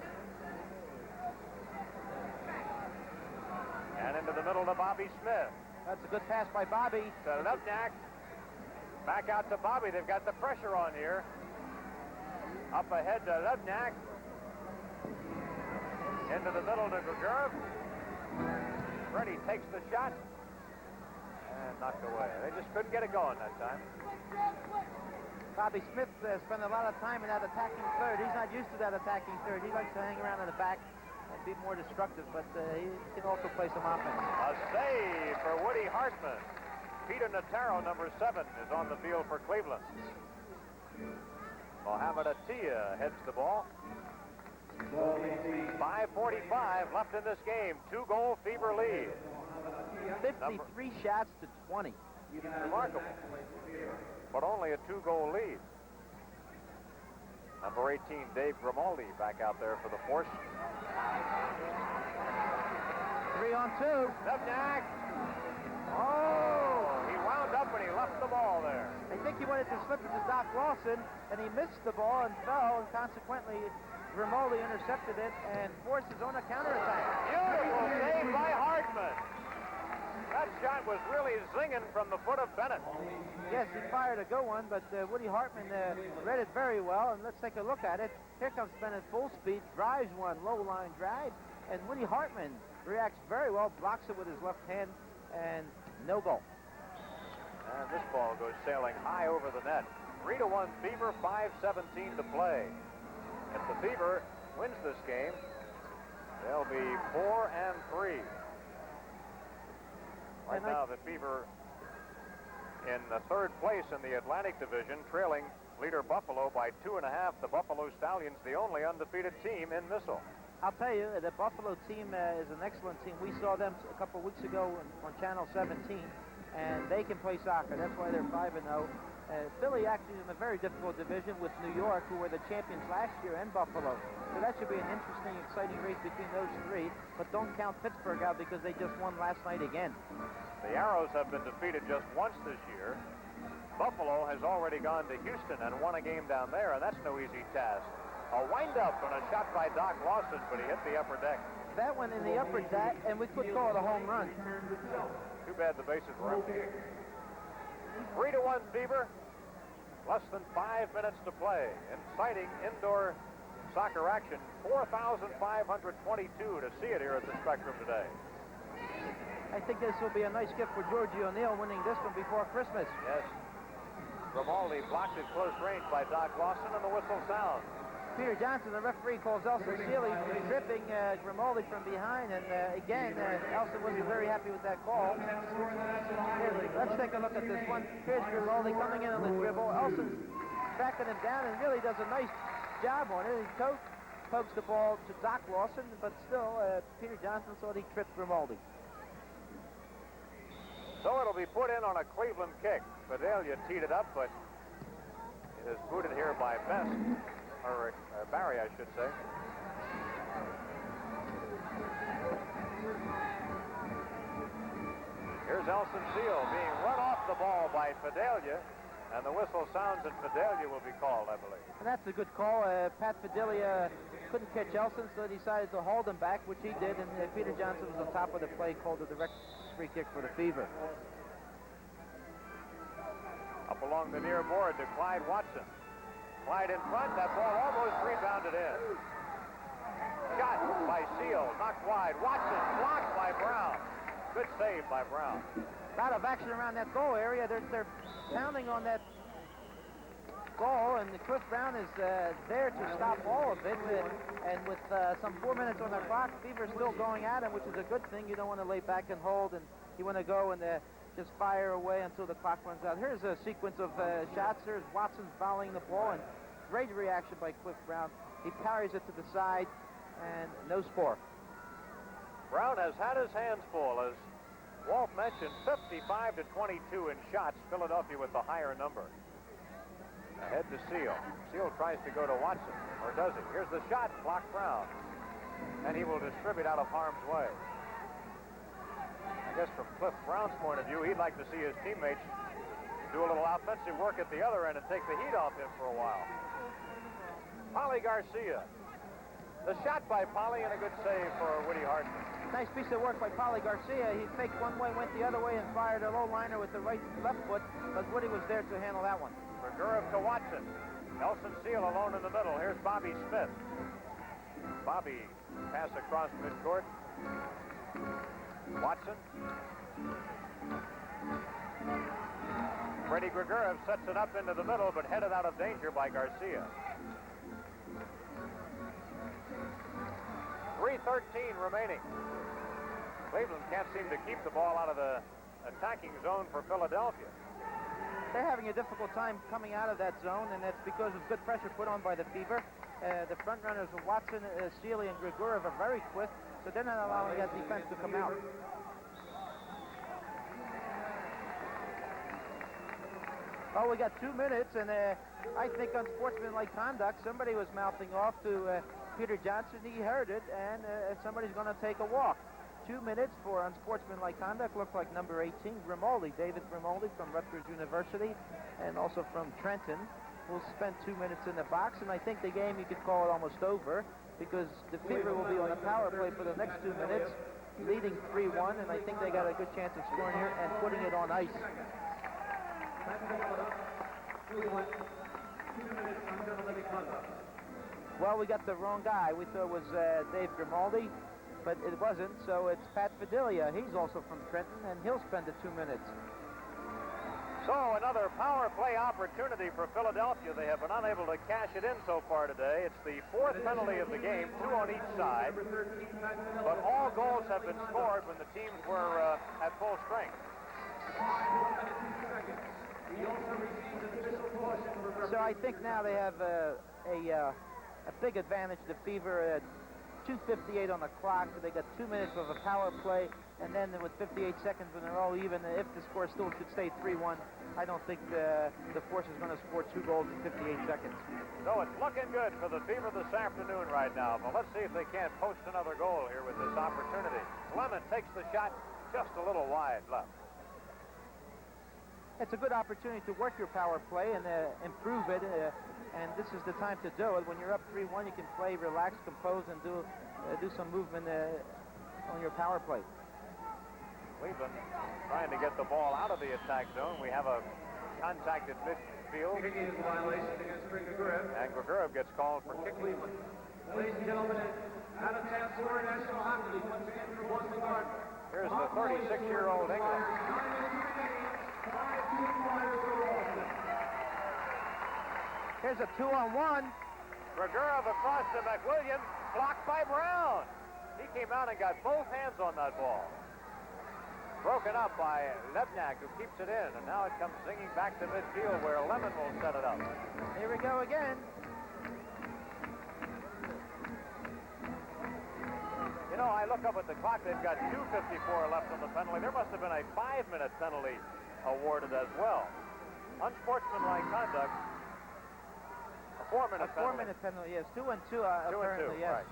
And into the middle to Bobby Smith. That's a good pass by Bobby. To Lubnak. Back out to Bobby. They've got the pressure on here. Up ahead to Lubnak. Into the middle to Grigorov. Freddie takes the shot. And knocked away. They just couldn't get it going that time. Bobby Smith spent a lot of time in that attacking third. He's not used to that attacking third. He likes to hang around in the back and be more destructive, but he can also play some offense. A save for Woody Hartman. Peter Notaro, number 7, is on the field for Cleveland. Mohamed Atiyah heads the ball. 5:45 left in this game. 2-goal Fever lead. 53 shots to 20. Remarkable. But only a 2-goal lead. Number 18, Dave Grimaldi, back out there for the Force. 3-on-2. Lubnak. Oh, he wound up and he left the ball there. I think he wanted to slip it to Doc Lawson, and he missed the ball and fell, and consequently, Grimaldi intercepted it and forced his own counterattack. Beautiful save by Hartman. That shot was really zinging from the foot of Bennett. Yes, he fired a good one, but Woody Hartman read it very well, and let's take a look at it. Here comes Bennett full speed, drives one, low line drive, and Woody Hartman reacts very well, blocks it with his left hand, and no goal. And this ball goes sailing high over the net. 3-1 Fever, 5:17 to play. If the Fever wins this game, they'll be 4-3. Right now, the Fever in the third place in the Atlantic Division, trailing leader Buffalo by 2.5. The Buffalo Stallions, the only undefeated team in MISL. I'll tell you, the Buffalo team is an excellent team. We saw them a couple of weeks ago on Channel 17, and they can play soccer. That's why they're 5-0. Philly actually is in a very difficult division with New York, who were the champions last year, and Buffalo. So that should be an interesting, exciting race between those three. But don't count Pittsburgh out because they just won last night again. The Arrows have been defeated just once this year. Buffalo has already gone to Houston and won a game down there, and that's no easy task. A wind-up and a shot by Doc Lawson, but he hit the upper deck. That one in the upper deck, and we could call it a home run. Too bad the bases were empty. 3-1 Fever. Less than 5 minutes to play. Inciting indoor soccer action. 4,522 to see it here at the Spectrum today. I think this will be a nice gift for Georgie O'Neill, winning this one before Christmas. Yes. Grimaldi blocked at close range by Doc Lawson, and the whistle sounds. Peter Johnson, the referee, calls Elson Seeley for tripping Grimaldi from behind, and again, Elson wasn't very happy with that call. Let's take a look at this one. Here's Grimaldi coming in on the dribble. Elson's tracking him down and really does a nice job on it. He pokes the ball to Doc Lawson, but still, Peter Johnson thought he tripped Grimaldi. So it'll be put in on a Cleveland kick. Fidelia teed it up, but it is booted here by Best, or Barry, I should say. Here's Elson Seal being run off the ball by Fidelia, and the whistle sounds and Fidelia will be called, I believe. And that's a good call. Pat Fidelia couldn't catch Elson, so he decided to hold him back, which he did, and Peter Johnson was on top of the play, called a direct free kick for the Fever. Up along the near board to Clyde Watson. Clyde in front, that ball almost rebounded in. Shot by Seal, knocked wide. Watson blocked by Brown. Good save by Brown. A lot of action around that goal area. They're pounding on that goal, and Cliff Brown is there to stop all of it. And with some 4 minutes on the clock, Fever's still going at him, which is a good thing. You don't want to lay back and hold, and you want to go and just fire away until the clock runs out. Here's a sequence of shots. There's Watson volleying the ball, and great reaction by Cliff Brown. He parries it to the side, and no score. Brown has had his hands full, as Walt mentioned, 55 to 22 in shots. Philadelphia with the higher number. Ahead to Seal. Seal tries to go to Watson, or does he? Here's the shot, blocked Brown. And he will distribute out of harm's way. I guess from Cliff Brown's point of view, he'd like to see his teammates do a little offensive work at the other end and take the heat off him for a while. Polly Garcia. The shot by Polly and a good save for Woody Hartman. Nice piece of work by Polly Garcia. He faked one way, went the other way, and fired a low liner with the left foot, but Woody was there to handle that one. Gurov to Watson. Elson Seal alone in the middle. Here's Bobby Smith. Bobby pass across midcourt. Watson. Freddie Grigorov sets it up into the middle, but headed out of danger by Garcia. 3:13 remaining. Cleveland can't seem to keep the ball out of the attacking zone for Philadelphia. They're having a difficult time coming out of that zone, and that's because of good pressure put on by the Fever. The front runners of Watson, Sealy, and Grigorov are very quick, so they're not allowing that defense to come out. Oh, we got 2 minutes, and I think unsportsmanlike conduct. Somebody was mouthing off to Peter Johnson. He heard it, and somebody's going to take a walk. 2 minutes for unsportsmanlike conduct. Looks like number 18, Grimaldi, David Grimaldi from Rutgers University, and also from Trenton, will spend 2 minutes in the box. And I think the game, you could call it almost over, because the Fever will be on a power play for the next 2 minutes, leading 3-1, and I think they got a good chance of scoring here and putting it on ice. Well, we got the wrong guy. We thought it was Dave Grimaldi, but it wasn't, so it's Pat Fidelia. He's also from Trenton, and he'll spend the 2 minutes. So another power play opportunity for Philadelphia. They have been unable to cash it in so far today. It's the fourth penalty of the game, 2 on each side. But all goals have been scored when the teams were at full strength. So I think now they have a big advantage. The Fever, 2:58 on the clock. They got 2 minutes of a power play, and then with 58 seconds in a row, even if the score still should stay 3-1, I don't think the Force is going to score 2 goals in 58 seconds. So it's looking good for the Fever this afternoon right now, but let's see if they can't post another goal here with this opportunity. Lemon takes the shot just a little wide left. It's a good opportunity to work your power play and improve it, and this is the time to do it. When you're up 3-1, you can play, relax, compose, and do some movement on your power play. Cleveland trying to get the ball out of the attack zone. We have a contact at midfield. And Grigorov gets called for kicking. Ladies and gentlemen, out of town scoring National Hockey League once again for Boston Garden. Here's the 36-year-old England. Here's a 2-on-1. Grigorov across to McWilliams, blocked by Brown. He came out and got both hands on that ball. Broken up by Lebnak, who keeps it in, and now it comes singing back to midfield where Lemon will set it up. Here we go again. I look up at the clock, they've got 2:54 left on the penalty. There must have been a 5-minute penalty awarded as well. Unsportsmanlike conduct. A 4-minute penalty. 4-minute penalty, yes. 2 and 2, 2 and 2, apparently, yes. right.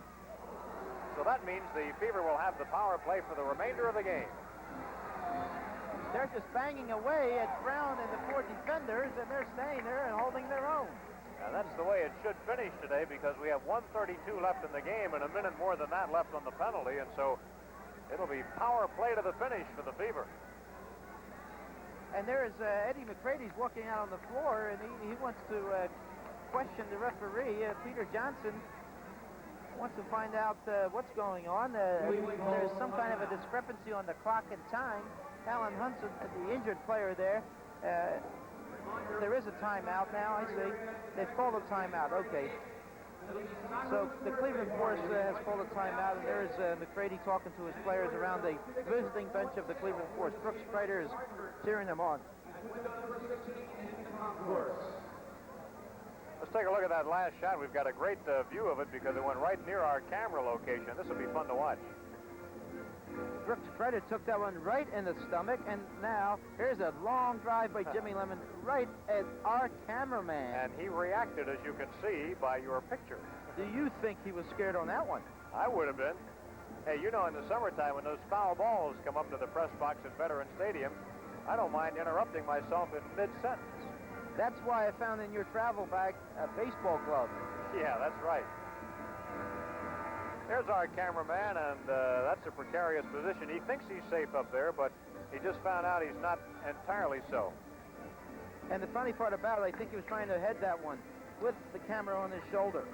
So that means the Fever will have the power play for the remainder of the game. They're just banging away at Brown and the 4 defenders, and they're staying there and holding their own. And that's the way it should finish today, because we have 1:32 left in the game and a minute more than that left on the penalty, and so it'll be power play to the finish for the Fever. And there's Eddie McCrady's walking out on the floor, and he wants to question the referee, Peter Johnson. Wants to find out what's going on. There's some kind of a discrepancy on the clock and time. Alan Hunson, the injured player there, there is a timeout now, I see. They've called a timeout, okay. So the Cleveland Force has called a timeout, and there's McCrady talking to his players around the visiting bench of the Cleveland Force. Brooks Prater is cheering them on. Let's take a look at that last shot. We've got a great view of it because it went right near our camera location. This will be fun to watch. Brooks Prater took that one right in the stomach, and now here's a long drive by Jimmy Lemon right at our cameraman. And he reacted, as you can see, by your picture. Do you think he was scared on that one? I would have been. Hey, you know, in the summertime when those foul balls come up to the press box at Veterans Stadium, I don't mind interrupting myself in mid-sentence. That's why I found in your travel bag a baseball glove. Yeah, that's right. There's our cameraman, and that's a precarious position. He thinks he's safe up there, but he just found out he's not entirely so. And the funny part about it, I think he was trying to head that one with the camera on his shoulder.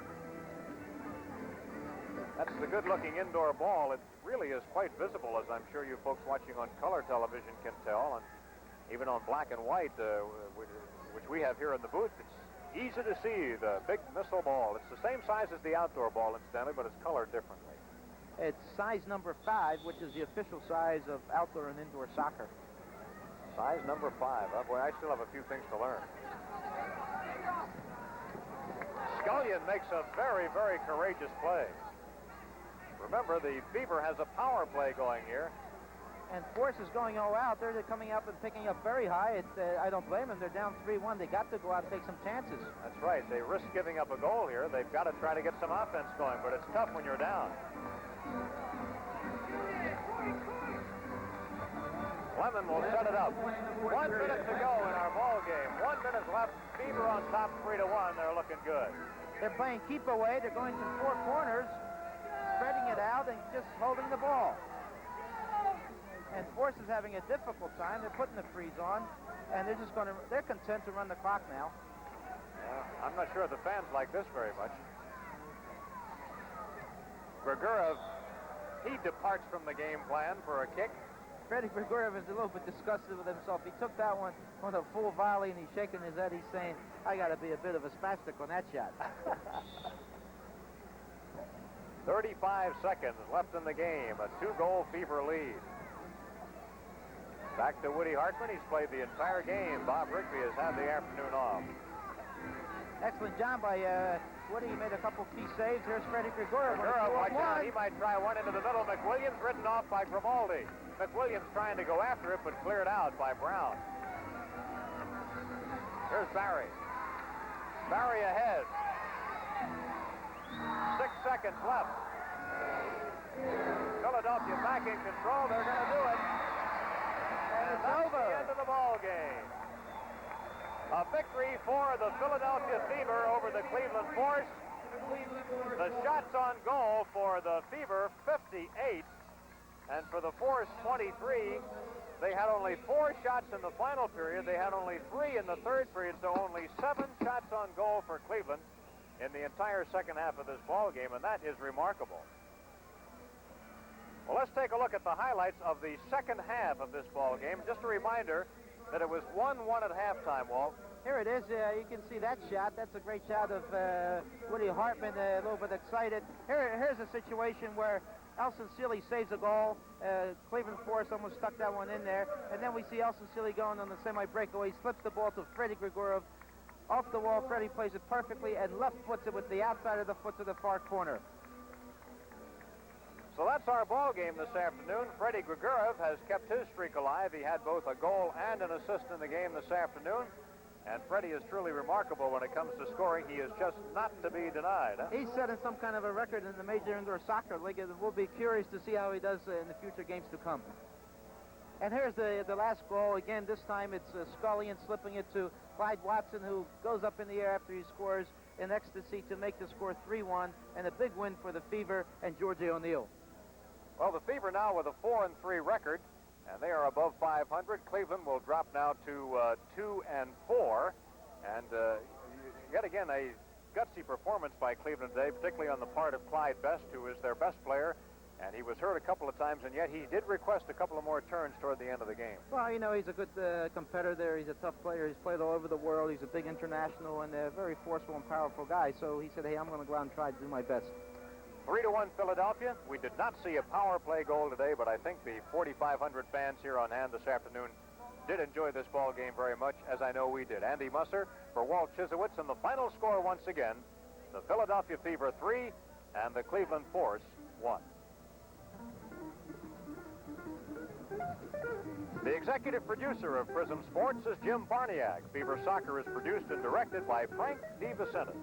That's the good-looking indoor ball. It really is quite visible, as I'm sure you folks watching on color television can tell, and even on black and white, which we have here in the booth. It's easy to see the big MISL ball. It's the same size as the outdoor ball, incidentally, but it's colored differently. It's size number 5, which is the official size of outdoor and indoor soccer. Size number 5. Oh, boy, I still have a few things to learn. Scullion makes a very, very courageous play. Remember, the Fever has a power play going here. And Force is going all out. They're coming up and picking up very high. I don't blame them. They're down 3-1. They got to go out and take some chances. That's right. They risk giving up a goal here. They've got to try to get some offense going, but it's tough when you're down. Lemon will set it up. 1 minute to go in our ball game. 1 minute left. Fever on top 3-1. They're looking good. They're playing keep away. They're going to 4 corners, spreading it out and just holding the ball. And Force is having a difficult time. They're putting the freeze on, and they're content to run the clock now. Yeah, I'm not sure the fans like this very much. Grigorov, he departs from the game plan for a kick. Freddie Grigorov is a little bit disgusted with himself. He took that one on a full volley, and he's shaking his head. He's saying, I got to be a bit of a spastic on that shot. 35 seconds left in the game. A 2-goal Fever lead. Back to Woody Hartman. He's played the entire game. Bob Rigby has had the afternoon off. Excellent job by Woody. He made a couple key saves. Here's Freddie Grigorov. Grigorov, watch out. He might try one into the middle. McWilliams ridden off by Grimaldi. McWilliams trying to go after it, but cleared out by Brown. Here's Barry. Barry ahead. 6 seconds left. Philadelphia back in control. They're going to do it. And it's over. The end of the ball game. A victory for the Philadelphia Fever over the Cleveland Force. The shots on goal for the Fever, 58. And for the Force, 23. They had only 4 shots in the final period. They had only 3 in the third period, so only 7 shots on goal for Cleveland in the entire second half of this ball game, and that is remarkable. Well, let's take a look at the highlights of the second half of this ball game. Just a reminder that it was 1-1 at halftime, Walt. Here it is. You can see that shot. That's a great shot of Woody Hartman, a little bit excited. Here's a situation where Elson Sealy saves a goal. Cleveland Force almost stuck that one in there. And then we see Elson Sealy going on the semi-breakaway. He slips the ball to Freddie Grigorov. Off the wall, Freddie plays it perfectly and left foots it with the outside of the foot to the far corner. So that's our ball game this afternoon. Freddie Grigorov has kept his streak alive. He had both a goal and an assist in the game this afternoon. And Freddie is truly remarkable when it comes to scoring. He is just not to be denied. Huh? He's setting some kind of a record in the Major Indoor Soccer League, and we'll be curious to see how he does in the future games to come. And here's the last goal. Again, this time it's Scullion slipping it to Clyde Watson, who goes up in the air after he scores in ecstasy to make the score 3-1, and a big win for the Fever and Georgie O'Neill. Well, the Fever now with a 4-3 record, and they are above 500. Cleveland will drop now to 2-4, and yet again a gutsy performance by Cleveland today, particularly on the part of Clyde Best, who is their best player, and he was hurt a couple of times, and yet he did request a couple of more turns toward the end of the game. Well, you know, he's a good competitor. He's a tough player. He's played all over the world. He's a big international and a very forceful and powerful guy. So he said, hey, I'm going to go out and try to do my best. 3-1 Philadelphia. We did not see a power play goal today, but I think the 4,500 fans here on hand this afternoon did enjoy this ball game very much, as I know we did. Andy Musser for Walt Chisowitz, and the final score once again, the Philadelphia Fever 3 and the Cleveland Force 1. The executive producer of Prism Sports is Jim Barniak. Fever Soccer is produced and directed by Frank DeVicentis.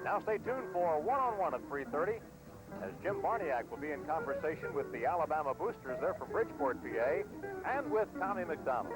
Now stay tuned for One-on-One at 3:30, as Jim Barniak will be in conversation with the Alabama Boosters there from Bridgeport, PA, and with Tommy McDonald.